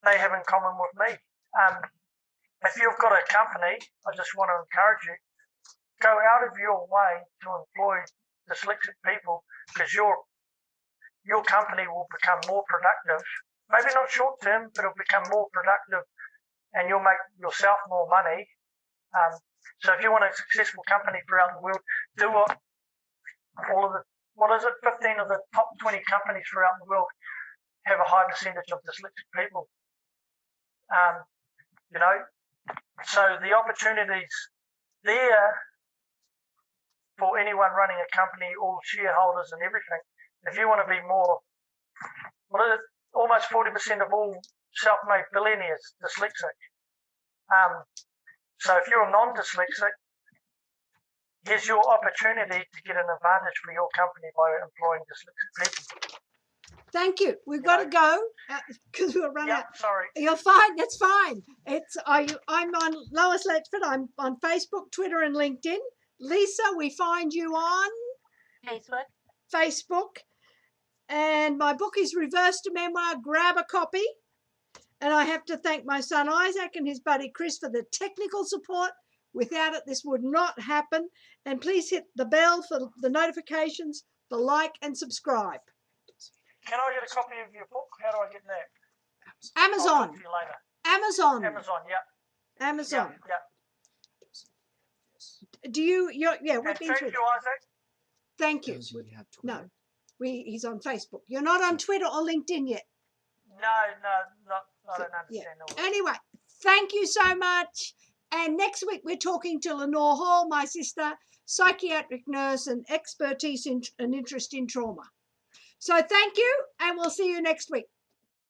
they have in common with me. If you've got a company, I just want to encourage you, go out of your way to employ dyslexic people, because your company will become more productive. Maybe not short term, but it'll become more productive, and you'll make yourself more money. So if you want a successful company throughout the world, do what 15 of the top 20 companies throughout the world have a high percentage of dyslexic people. So the opportunities there for anyone running a company, all shareholders and everything. If you want to be more, almost 40% of all self-made billionaires dyslexic. So if you're a non-dyslexic, here's your opportunity to get an advantage for your company by employing dyslexic people. Thank you. We've got to go because we're running out. Sorry. You're fine. That's fine. I'm on Lois Letchford. I'm on Facebook, Twitter, and LinkedIn. Lisa, we find you on Facebook. And my book is Reverse to Memoir. Grab a copy. And I have to thank my son Isaac and his buddy Chris for the technical support. Without it, this would not happen. And please hit the bell for the notifications, the like, and subscribe. Can I get a copy of your book? How do I get that? Amazon. I'll talk to you later. Amazon. Yeah. Amazon. Yeah. Do you? Yeah. And thank you, Isaac. Thank you. No, he's on Facebook. You're not on Twitter or LinkedIn yet. No, I don't understand. Yeah. Anyway, thank you so much. And next week we're talking to Lenore Hall, my sister, psychiatric nurse and expertise and interest in trauma. So thank you, and we'll see you next week.